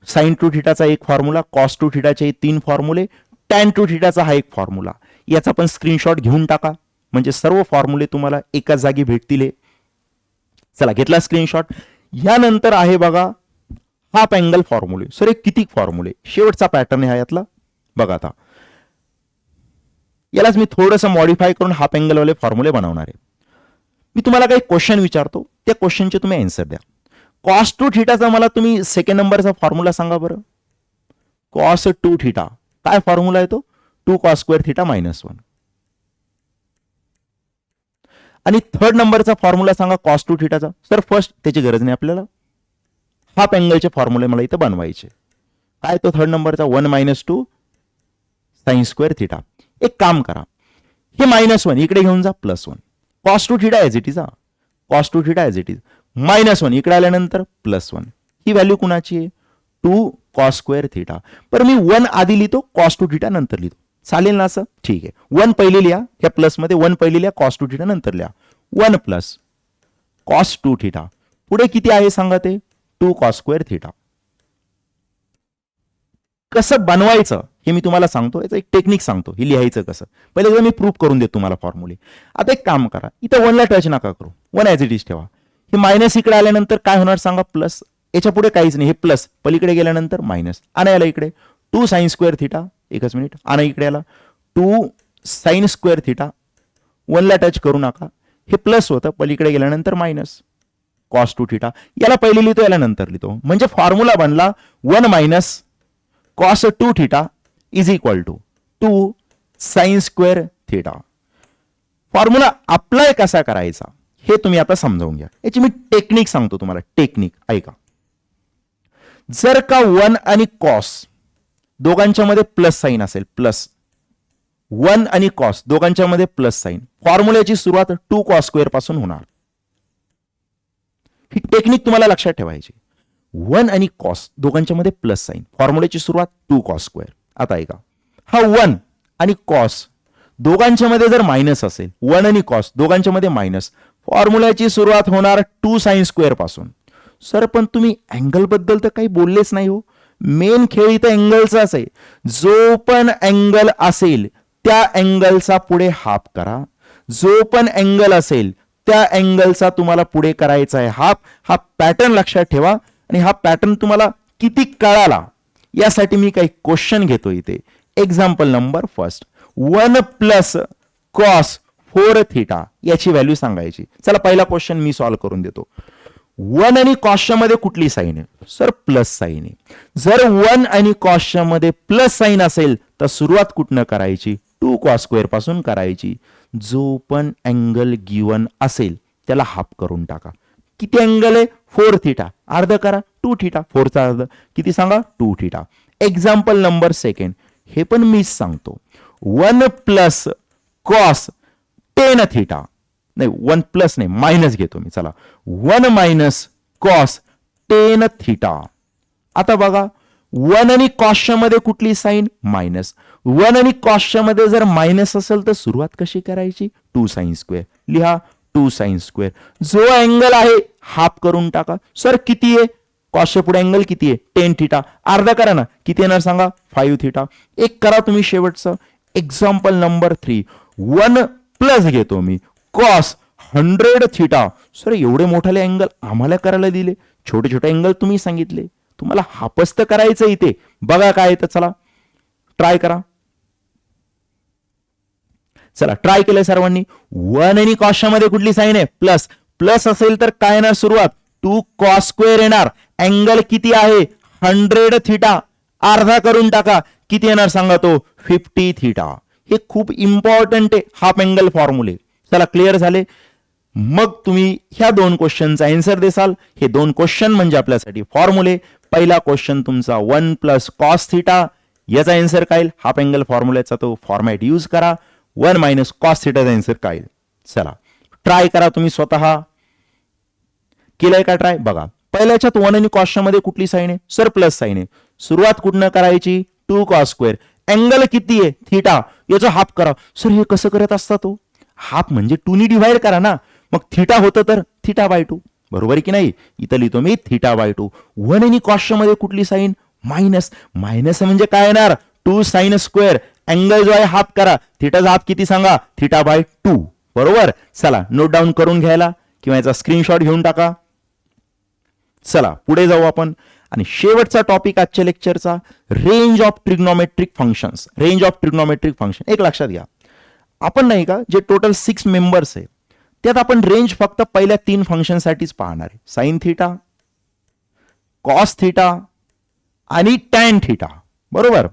साइन टू थिटाचा एक फॉर्म्युला, कॉस टू थिटाचे 3 फॉर्म्युले, टॅन टू थिटाचा हा एक फॉर्म्युला. याचा पण स्क्रीनशॉट घेऊन टाका, म्हणजे सर्व फॉर्म्युले तुम्हाला एकाच जागी भेटतील. चला घेतला स्क्रीनशॉट. यानंतर आहे बघा हाफ अँगल फॉर्म्युले. सर किती फॉर्म्युले, शेवटचा पॅटर्न आहे यातला बघा. आता यालाच मी थोडंसं मॉडिफाय करून हाफ अँगलवाले फॉर्म्युले बनवणार आहे. मी तुम्हाला काही क्वेश्चन विचारतो, त्या क्वेश्चनचे तुम्ही आन्सर द्या. कॉस टू थिटाचा मला तुम्ही सेकंड नंबरचा फॉर्म्युला सांगा बरं. कॉस टू थिटा काय फॉर्म्युला आहे तो? 2 cos स्क्वेअर थिटा मायनस 1. आणि थर्ड नंबरचा फॉर्म्युला सांगा कॉस टू थिटाचा. सर फर्स्ट त्याची गरज नाही आपल्याला, हाफ अँगलचे फॉर्म्युले मला इथं बनवायचे. काय तो थर्ड नंबरचा? 1 - 2 साइन स्क्वेअर थिटा. एक काम करा, हे -1 इकडे घेऊन जा, +1. Cos two theta as it is. Cos two theta as it is. -1 इकडे आल्यानंतर +1. ही व्हॅल्यू कुणाची आहे? 2 cos स्क्वेअर थिटा. पर मी 1 आधी लिहितो, कॉस टू थिटा नंतर लिहितो. चालेल ना असं? ठीक आहे. 1 पहिले लिहा, ह्या प्लसमध्ये 1 पहिले लिहा, कॉस टू थिटा नंतर लिहा. 1 + cos 2 थिटा. पुढे किती आहे सांगा ते? 2 cos स्क्वेअर थिटा. कसं बनवायचं हे मी तुम्हाला सांगतो, याचं एक टेक्निक सांगतो, हे लिहायचं कसं. पहिले एकदा मी प्रूफ करून देतो तुम्हाला फॉर्म्युले. आता एक काम करा, इथं 1 ला टच नका करू, 1 ॲज इट इज ठेवा. हे मायनस इकडे आल्यानंतर काय होणार सांगा? प्लस. याच्या पुढे काहीच नाही, हे प्लस पलीकडे गेल्यानंतर मायनस. आणि याला इकडे 2 sin स्क्वेअर थिटा. एकच मिनिट, आणि इकडे याला 2 sin स्क्वेअर थिटा. 1 ला टच करू नका, हे प्लस होतं, पलीकडे गेल्यानंतर मायनस कॉस टू थिटा. याला पहिले लिहितो, याला नंतर लिहितो, म्हणजे फॉर्म्युला बनला 1 - cos 2 theta is equal to 2 sin square theta. Formula apply कसा करायचा हे तुम्ही आता समजावून घ्या. याची मी टेक्निक सांगतो तुम्हाला, टेक्निक ऐका. जर का 1 आणि कॉस दोघांच्या मध्ये प्लस साइन असेल, प्लस 1 आणि कॉस दोघांच्या मध्ये प्लस साइन, फॉर्म्युल्याची सुरुवात 2 cos स्क्वेअर पासून होणार. ही टेक्निक तुम्हाला लक्षात ठेवायची. 1 आणि कॉस दोघांच्या मध्ये प्लस साइन, फॉर्म्युल्याची सुरुवात 2 cos स्क्वेअर. आता ऐका, हा 1 आणि कॉस दोघांच्या मध्ये जर मायनस असेल, 1 आणि कॉस दोघांच्या मध्ये मायनस, फॉर्म्युल्याची सुरुवात होणार 2 sin स्क्वेअर पासून. सर पण तुम्ही अँगल बद्दल तर काही बोललेच नाही हो. मेन खेळ इथं अँगलचाच आहे. जो पण अँगल असेल त्या अँगलचा पुढे हाफ करा. जो पण अँगल असेल त्या अँगलचा तुम्हाला पुढे करायचा आहे हाफ. हा पॅटर्न लक्षात ठेवा. आणि हा पॅटर्न तुम्हाला किती कळाला यासाठी मी काही क्वेश्चन घेतो इथे. Example number first, 1 + cos 4 theta याची व्हॅल्यू सांगायची. चला पहिला क्वेश्चन मी सॉल्व्ह करून देतो. 1 आणि कॉसच्या मध्ये कुठली साइन आहे? सर प्लस साइन आहे. जर 1 आणि कॉसच्या मध्ये प्लस साइन असेल तर सुरुवात कुठनं करायची? 2 cos स्क्वेअर पासून करायची. जो पण अँगल गिवन असेल त्याला हाफ करून टाका. किती अँगल आहे? 4 थिटा. अर्ध करा, 2 थिटा. 4 चा अर्ध किती सांगा? 2 थिटा. एक्झाम्पल नंबर सेकंड, हे पण मीच सांगतो. 1 + cos 10 थिटा. नाही 1 प्लस नाही, मायनस घेतो मी. चला 1 - cos 10 थिटा. आता बघा 1 आणि कॉसच्या मध्ये कुठली साइन? मायनस. 1 आणि कॉसच्या मध्ये जर मायनस असेल तर सुरुवात कशी करायची? 2 sin स्क्वेअर. लिहा 2 sin स्क्वेअर. जो अँगल आहे हाफ करून टाका. सर किती आहे? कॉसच्या पुढे अँगल किती आहे? 10 थिटा. अर्धा करा ना, किती येणार सांगा? 5 थिटा. एक करा तुम्ही शेवटचं. एक्झाम्पल नंबर 3, 1 प्लस घेतो मी cos 100 थिटा. सर एवढे मोठाले अँगल आम्हाला करायला दिले, छोटे छोटे अँगल तुम्ही सांगितले, तुम्हाला हापच तर करायचं इथे. बघा काय येतं, चला ट्राय करा. चला ट्राय केलंय सर्वांनी. 1 आणि कॉसच्या मध्ये कुठली साइन आहे? प्लस. प्लस असेल तर काय येणार? सुरुवात 2 cos स्क्वेअर येणार. अँगल किती आहे? 100 थिटा. अर्धा करून टाका, किती येणार सांगा? तो 50 थिटा. हे खूप इम्पॉर्टंट आहे हाफ अँगल फॉर्म्युले. चला क्लिअर झाले. मग तुम्ही ह्या 2 क्वेश्चनचा आन्सर देसाल. हे 2 क्वेश्चन म्हणजे आपल्यासाठी फॉर्म्युले. पहिला क्वेश्चन तुमचा 1 + cos थिटा, याचा आन्सर काय येईल? हाफ अँगल फॉर्म्युल्याचा तो फॉर्मॅट यूज करा. 1 - cos थिटाचा आन्सर काय येईल? चला ट्राय करा तुम्ही स्वतः. केलंय का ट्राय? बघा पहिल्याच्यात 1 आणि कॉसच्या मध्ये कुठली साइन आहे? सर प्लस साइन आहे. सुरुवात कुठनं करायची? 2 cos स्क्वेअर. अँगल किती आहे? थिटा. याचा हाफ करा. सर हे कसं करत असता? तो हाफ म्हणजे 2 ने डिवाइड करा ना. मग थिटा होतं तर θ/2. बरोबर की नाही? इथं लिहितो मी θ/2. 1 आणि कॉसच्या मध्ये कुठली साइन? मायनस. मायनस म्हणजे काय येणार? 2 sin स्क्वेअर. अँगल जो आहे हाफ करा. थिटाचा हाफ किती सांगा? θ/2. बरोबर. चला नोट डाऊन करून घ्यायला किंवा याचा स्क्रीनशॉट घेऊन टाका. चला पुढे जाऊ आपण. आणि शेवटचा टॉपिक आजच्या लेक्चरचा, range of trigonometric functions. Range of trigonometric function. एक लक्षात घ्या, आपण नाही का जे टोटल 6 मेंबर्स आहे त्यात आपण रेंज फक्त पहिल्या 3 फंक्शनसाठीच पाहणार आहे, साइन थिटा, कॉस थिटा आणि टॅन थिटा. बरोबर.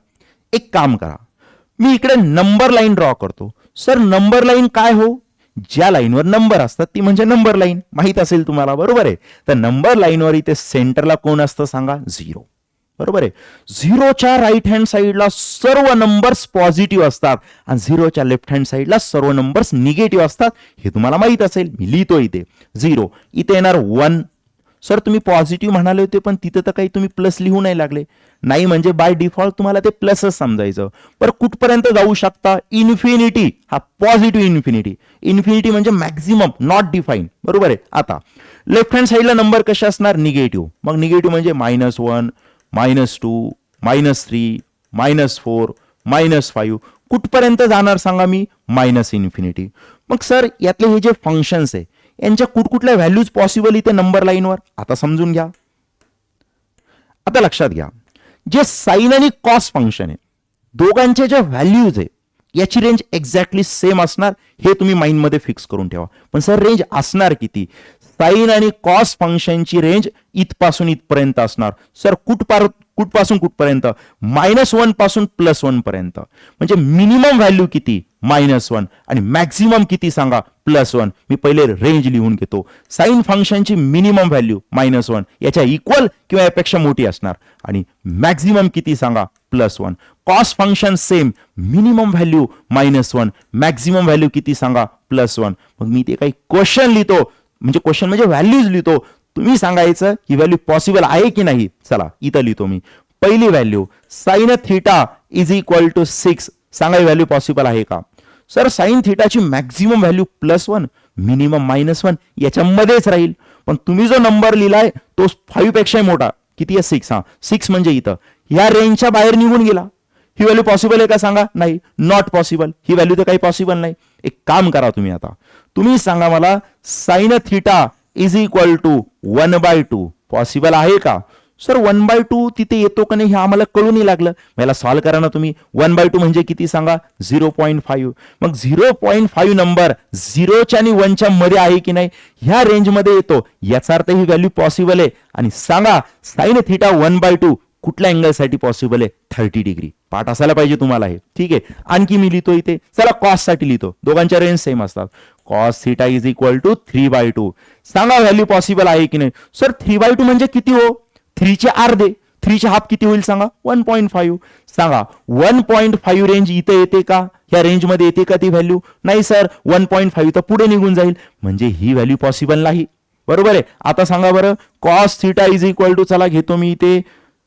एक काम करा, मी इकडे नंबर लाईन ड्रॉ करतो. सर नंबर लाईन काय हो? ज्या लाईनवर नंबर असतात ती म्हणजे नंबर लाईन, माहित असेल तुम्हाला. बरोबर आहे. तर नंबर लाईनवर इथे सेंटरला कोण असतं सांगा? 0. बरोबर आहे. 0च्या राईट हँड साईडला सर्व नंबर्स पॉझिटिव्ह असतात आणि 0च्या लेफ्ट हँड साईडला सर्व नंबर्स निगेटिव्ह असतात. हे तुम्हाला माहित असेल. मी लिहितो इथे 0. इथे येणार 1. सर तुम्ही पॉझिटिव्ह म्हणाले होते पण तिथं तर काही तुम्ही प्लस लिहू नाही लागले. नाही म्हणजे बाय डिफॉल्ट तुम्हाला ते प्लसच समजायचं. पण कुठपर्यंत जाऊ शकता? इन्फिनिटी. हा पॉझिटिव्ह इन्फिनिटी. इन्फिनिटी म्हणजे मॅक्झिमम, नॉट डिफाईन. बरोबर आहे. आता लेफ्ट हँड साईडला नंबर कसे असणार? निगेटिव्ह. मग निगेटिव्ह म्हणजे -1, -2, -3, -4, -5. कुठपर्यंत जाणार सांगा मी? -इन्फिनिटी. मग सर यातले हे जे फंक्शन्स आहे यांच्या कुठकुठल्या व्हॅल्यूज पॉसिबल इथे नंबर लाईनवर? आता समजून घ्या. आता लक्षात घ्या, जे साइन आणि कॉस फंक्शन आहे दोघांचे जे व्हॅल्यूज आहे याची रेंज एक्झॅक्टली सेम असणार, हे तुम्ही माइंडमध्ये फिक्स करून ठेवा. पण सर रेंज असणार किती? साइन आणि कॉस फंक्शनची रेंज इथपासून इथपर्यंत असणार. सर कुठपासून कुठपर्यंत? -1 पासून +1 पर्यंत. म्हणजे मिनिमम व्हॅल्यू किती? -1 आणि मॅक्झिमम किती सांगा? +1. मी पहिले रेंज लिहून घेतो. साइन फंक्शनची मिनिमम व्हॅल्यू -1 याच्या इक्वल किंवा यापेक्षा मोठी असणार आणि मॅक्झिमम किती सांगा? +1. Cos function same, minimum value -1, maximum value किती सांगा? +1. मग मी ते काही क्वेश्चन लिहितो, म्हणजे क्वेश्चन म्हणजे व्हॅल्यूज लिहितो. तुम्ही सांगायचं ही व्हॅल्यू पॉसिबल आहे की नाही. चला इथं लिहितो मी. पहिली value sine theta is equal to 6. सांगा ही व्हॅल्यू पॉसिबल आहे का? सर साइन थिटाची मॅक्झिमम व्हॅल्यू +1, मिनिमम -1 याच्यामध्येच राहील. पण तुम्ही जो नंबर लिहिलाय तो 5 पेक्षाही मोठा. किती आहे? 6. हा 6 म्हणजे इथं या रेंजच्या बाहेर निघून गेला. ही व्हॅल्यू पॉसिबल आहे का सांगा? नाही, नॉट पॉसिबल. ही व्हॅल्यू तर काही पॉसिबल नाही. एक काम करा तुम्ही, आता तुम्ही सांगा मला sine theta is equal to 1/2 possible आहे का? सर 1/2 तिथे येतो का नाही हे आम्हाला कळूनही लागलं. मला सॉल्व्ह करा ना तुम्ही. 1/2 म्हणजे किती सांगा? 0.5. मग 0.5 नंबर 0च्या आणि 1च्या मध्ये आहे की नाही? ह्या रेंजमध्ये येतो, याचा अर्थ ही व्हॅल्यू पॉसिबल आहे. आणि सांगा साइन थिटा 1/2 कुठल्या अँगलसाठी पॉसिबल आहे? 30 डिग्री. पाठ असायला पाहिजे तुम्हाला हे. ठीक आहे. आणखी मी लिहितो इथे, चला कॉस साठी लिहितो. दोघांच्या रेंज सेम असतात. Cos theta is equal to 3/2. सांगा व्हॅल्यू पॉसिबल आहे की नाही? सर 3/2 म्हणजे किती हो? 3 चे अर्धे. 3 चे हाफ किती होईल सांगा? 1.5. सांगा 1.5 रेंज इथे येते का? ह्या रेंज मध्ये येते का ती व्हॅल्यू? नाही सर, 1.5 तर पुढे निघून जाईल, म्हणजे ही व्हॅल्यू पॉसिबल नाही. बरोबर आहे. आता सांगा बरं, cos theta is equal to, चला घेतो मी इथे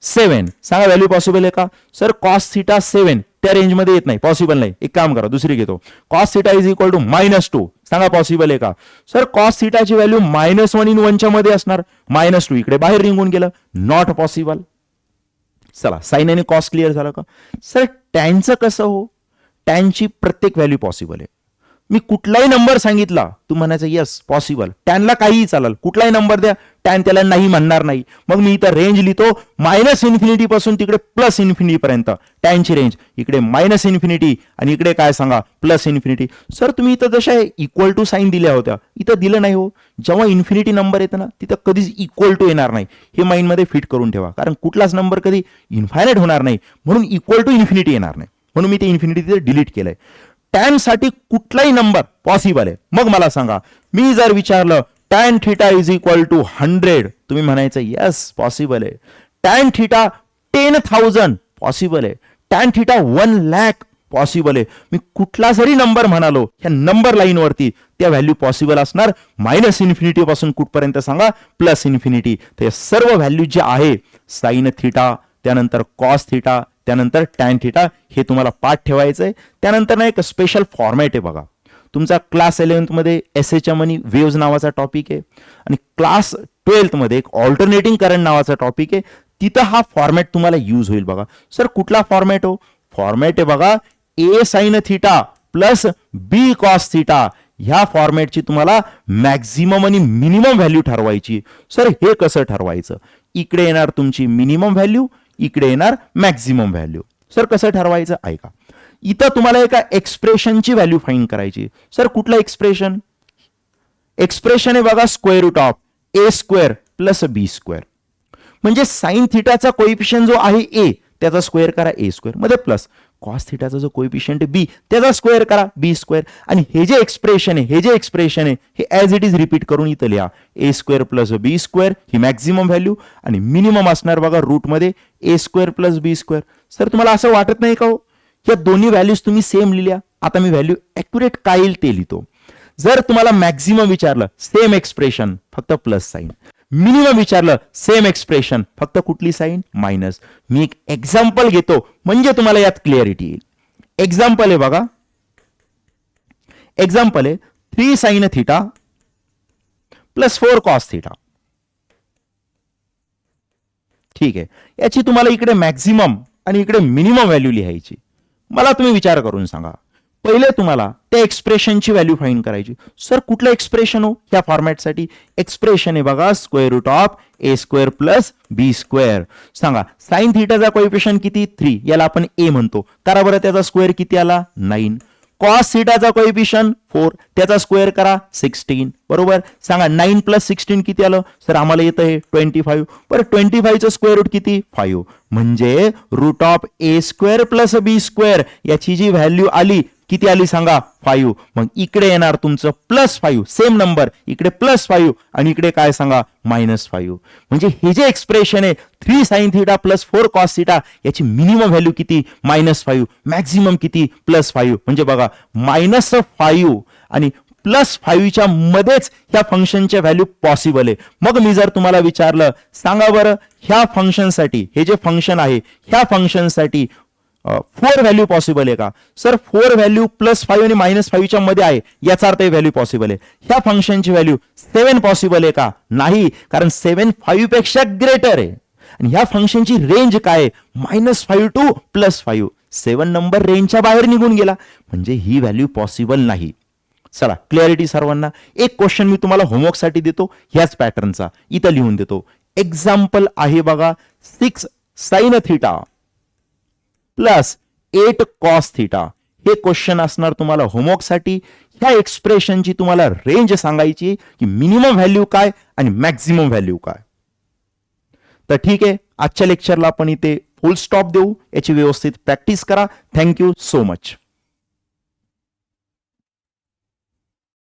7. सांगा व्हॅल्यू पॉसिबल आहे का? सर कॉस थिटा 7 त्या रेंजमध्ये येत नाही, पॉसिबल नाही. एक काम करा, दुसरी घेतो. Cos theta is equal to -2. सांगा पॉसिबल आहे का? सर कॉस थिटाची व्हॅल्यू -1 इन 1च्या मध्ये असणार. -2 इकडे बाहेर निघून गेलं, नॉट पॉसिबल. चला साइन आणि कॉस क्लिअर झालं का? सर टॅनचं कसं हो? टॅनची प्रत्येक व्हॅल्यू पॉसिबल आहे. मी कुठलाही नंबर सांगितला तू म्हणायचं यस पॉसिबल. टॅनला काहीही चालेल, कुठलाही नंबर द्या, टॅन त्याला नाही म्हणणार नाही. मग मी इथं रेंज लिहितो -इन्फिनिटी पासून तिकडे +इन्फिनिटी पर्यंत टॅनची रेंज. इकडे -इन्फिनिटी आणि इकडे काय सांगा? +इन्फिनिटी. सर तुम्ही इथं जशा इक्वल टू साइन दिल्या होत्या, इथं दिलं नाही हो. जेव्हा इन्फिनिटी नंबर येतं ना तिथं कधीच इक्वल टू येणार नाही. हे माइंडमध्ये फिट करून ठेवा, कारण कुठलाच नंबर कधी इन्फायनाइट होणार नाही, म्हणून इक्वल टू इन्फिनिटी येणार नाही. म्हणून मी ते इन्फिनिटी तिथे डिलीट केलंय. टॅन साठी कुठलाही नंबर पॉसिबल आहे. मग मला सांगा, मी जर विचारलं tan theta is equal to 100, तुम्ही म्हणायचं यस पॉसिबल आहे. टॅन थिटा 10,000 पॉसिबल आहे. टॅन थिटा 1,00,000 पॉसिबल आहे. मी कुठला जरी नंबर म्हणालो ह्या नंबर लाईन वरती त्या व्हॅल्यू पॉसिबल असणार. -इन्फिनिटी पासून कुठपर्यंत सांगा? +इन्फिनिटी. तर सर्व व्हॅल्यू जे आहे साइन थिटा, त्यानंतर कॉस थिटा, त्यानंतर टॅन थिटा, हे तुम्हाला पाठ ठेवायचंय. त्यानंतर ना एक स्पेशल फॉर्मॅट आहे बघा. तुमचा क्लास 11th मध्ये SHM आणि वेव्हज नावाचा टॉपिक आहे आणि क्लास 12th मध्ये एक ऑल्टरनेटिंग करंट नावाचा टॉपिक आहे. तिथं हा फॉर्मॅट तुम्हाला यूज होईल बघा. सर कुठला फॉर्मॅट हो? फॉर्मॅट आहे बघा A sine theta plus B cos theta. ह्या फॉर्मॅटची तुम्हाला मॅक्झिमम आणि मिनिमम व्हॅल्यू ठरवायची. सर हे कसं ठरवायचं? इकडे येणार तुमची मिनिमम व्हॅल्यू, इकडे येणार मॅक्झिमम व्हॅल्यू. सर कसं ठरवायचं ऐका. इथं तुम्हाला एका एक्सप्रेशनची व्हॅल्यू फाइंड करायची. सर कुठलं एक्सप्रेशन? एक्सप्रेशन आहे बघा square root of A square plus B square. म्हणजे साइन थिटाचा कोइफिशियंट जो आहे ए त्याचा स्क्वेअर करा ए स्क्वेअर मध्ये प्लस कॉस थिटाचा जो कोइफिशियंट आहे बी त्याचा स्क्वेअर करा बी स्क्वेअर. आणि हे जे एक्सप्रेशन आहे हे ॲज इट इज रिपीट करून इथं लिहा ए स्क्वेअर प्लस बी स्क्वेअर ही मॅक्झिमम व्हॅल्यू आणि मिनिमम असणार बघा रूट मध्ये ए square plus B square. Sir तुम्हाला असं वाटत नाही का हो या दोन्ही व्हॅल्यूज तुम्ही सेम लिहिल्या? आता मी व्हॅल्यू ॲक्युरेट काय येईल ते लिहितो. जर तुम्हाला मॅक्झिमम विचारलं सेम एक्सप्रेशन फक्त प्लस साइन, मिनिमम विचारलं सेम एक्सप्रेशन फक्त कुठली साइन मायनस. मी एक एक्झाम्पल घेतो म्हणजे तुम्हाला यात क्लिअरिटी येईल. एक्झाम्पल आहे बघा, एक्झाम्पल आहे 3 sine theta plus 4 cos theta. ठीक आहे, याची तुम्हाला इकडे मॅक्झिमम आणि इकडे मिनिमम व्हॅल्यू लिहायची. मला तुम्ही विचार करून सांगा, पहिले तुम्हाला त्या एक्सप्रेशनची व्हॅल्यू फाइंड करायची. सर कुठलं एक्सप्रेशन हो या फॉर्मॅटसाठी? एक्सप्रेशन आहे बघा square root of A square plus B square. सांगा साइन थिटाचा कोइफिशियंट किती? 3, याला आपण ए म्हणतो. करा बरं त्याचा स्क्वेअर किती आला? 9. कॉस थिटाचा कोइफिशियंट 4 त्याचा स्क्वेअर करा 16 बरोबर. सांगा 9 प्लस 16 किती आलं? सर आम्हाला येतं हे 25. बरं 25 चं स्क्वेअर रूट किती? 5. म्हणजे root of A square plus B square याची जी व्हॅल्यू आली किती आली सांगा? 5. मग इकडे येणार तुमचं +5 सेम नंबर, इकडे +5 आणि इकडे काय सांगा? -5. म्हणजे हे जे एक्सप्रेशन आहे 3 sine theta plus 4 cos theta याची मिनिमम व्हॅल्यू किती? -5. मॅक्झिमम किती? +5. म्हणजे बघा -5 आणि +5च्या मध्येच ह्या फंक्शनच्या व्हॅल्यू पॉसिबल आहे. मग मी जर तुम्हाला विचारलं सांगा बरं ह्या फंक्शनसाठी, हे जे फंक्शन आहे ह्या फंक्शनसाठी 4 व्हॅल्यू पॉसिबल आहे का? सर 4 व्हॅल्यू +5 आणि -5च्या मध्ये आहे याचा अर्थ व्हॅल्यू पॉसिबल आहे. ह्या फंक्शनची व्हॅल्यू 7 पॉसिबल आहे का? नाही, कारण 7 5 पेक्षा ग्रेटर आहे. आणि ह्या फंक्शनची रेंज काय आहे? -5 टू +5. 7 नंबर रेंजच्या बाहेर निघून गेला म्हणजे ही व्हॅल्यू पॉसिबल नाही. चला क्लिअरिटी सर्वांना. एक क्वेश्चन मी तुम्हाला होमवर्कसाठी देतो ह्याच पॅटर्नचा, इथं लिहून देतो. एक्झाम्पल आहे बघा 6 sine theta plus 8 cos theta. हे क्वेश्चन असणार तुम्हाला होमवर्कसाठी. ह्या एक्सप्रेशनची तुम्हाला रेंज सांगायची की मिनिमम व्हॅल्यू काय आणि मॅक्झिमम व्हॅल्यू काय. तर ठीक आहे, आजच्या लेक्चरला आपण इथे फुल स्टॉप देऊ. याची व्यवस्थित प्रॅक्टिस करा. Thank you so much.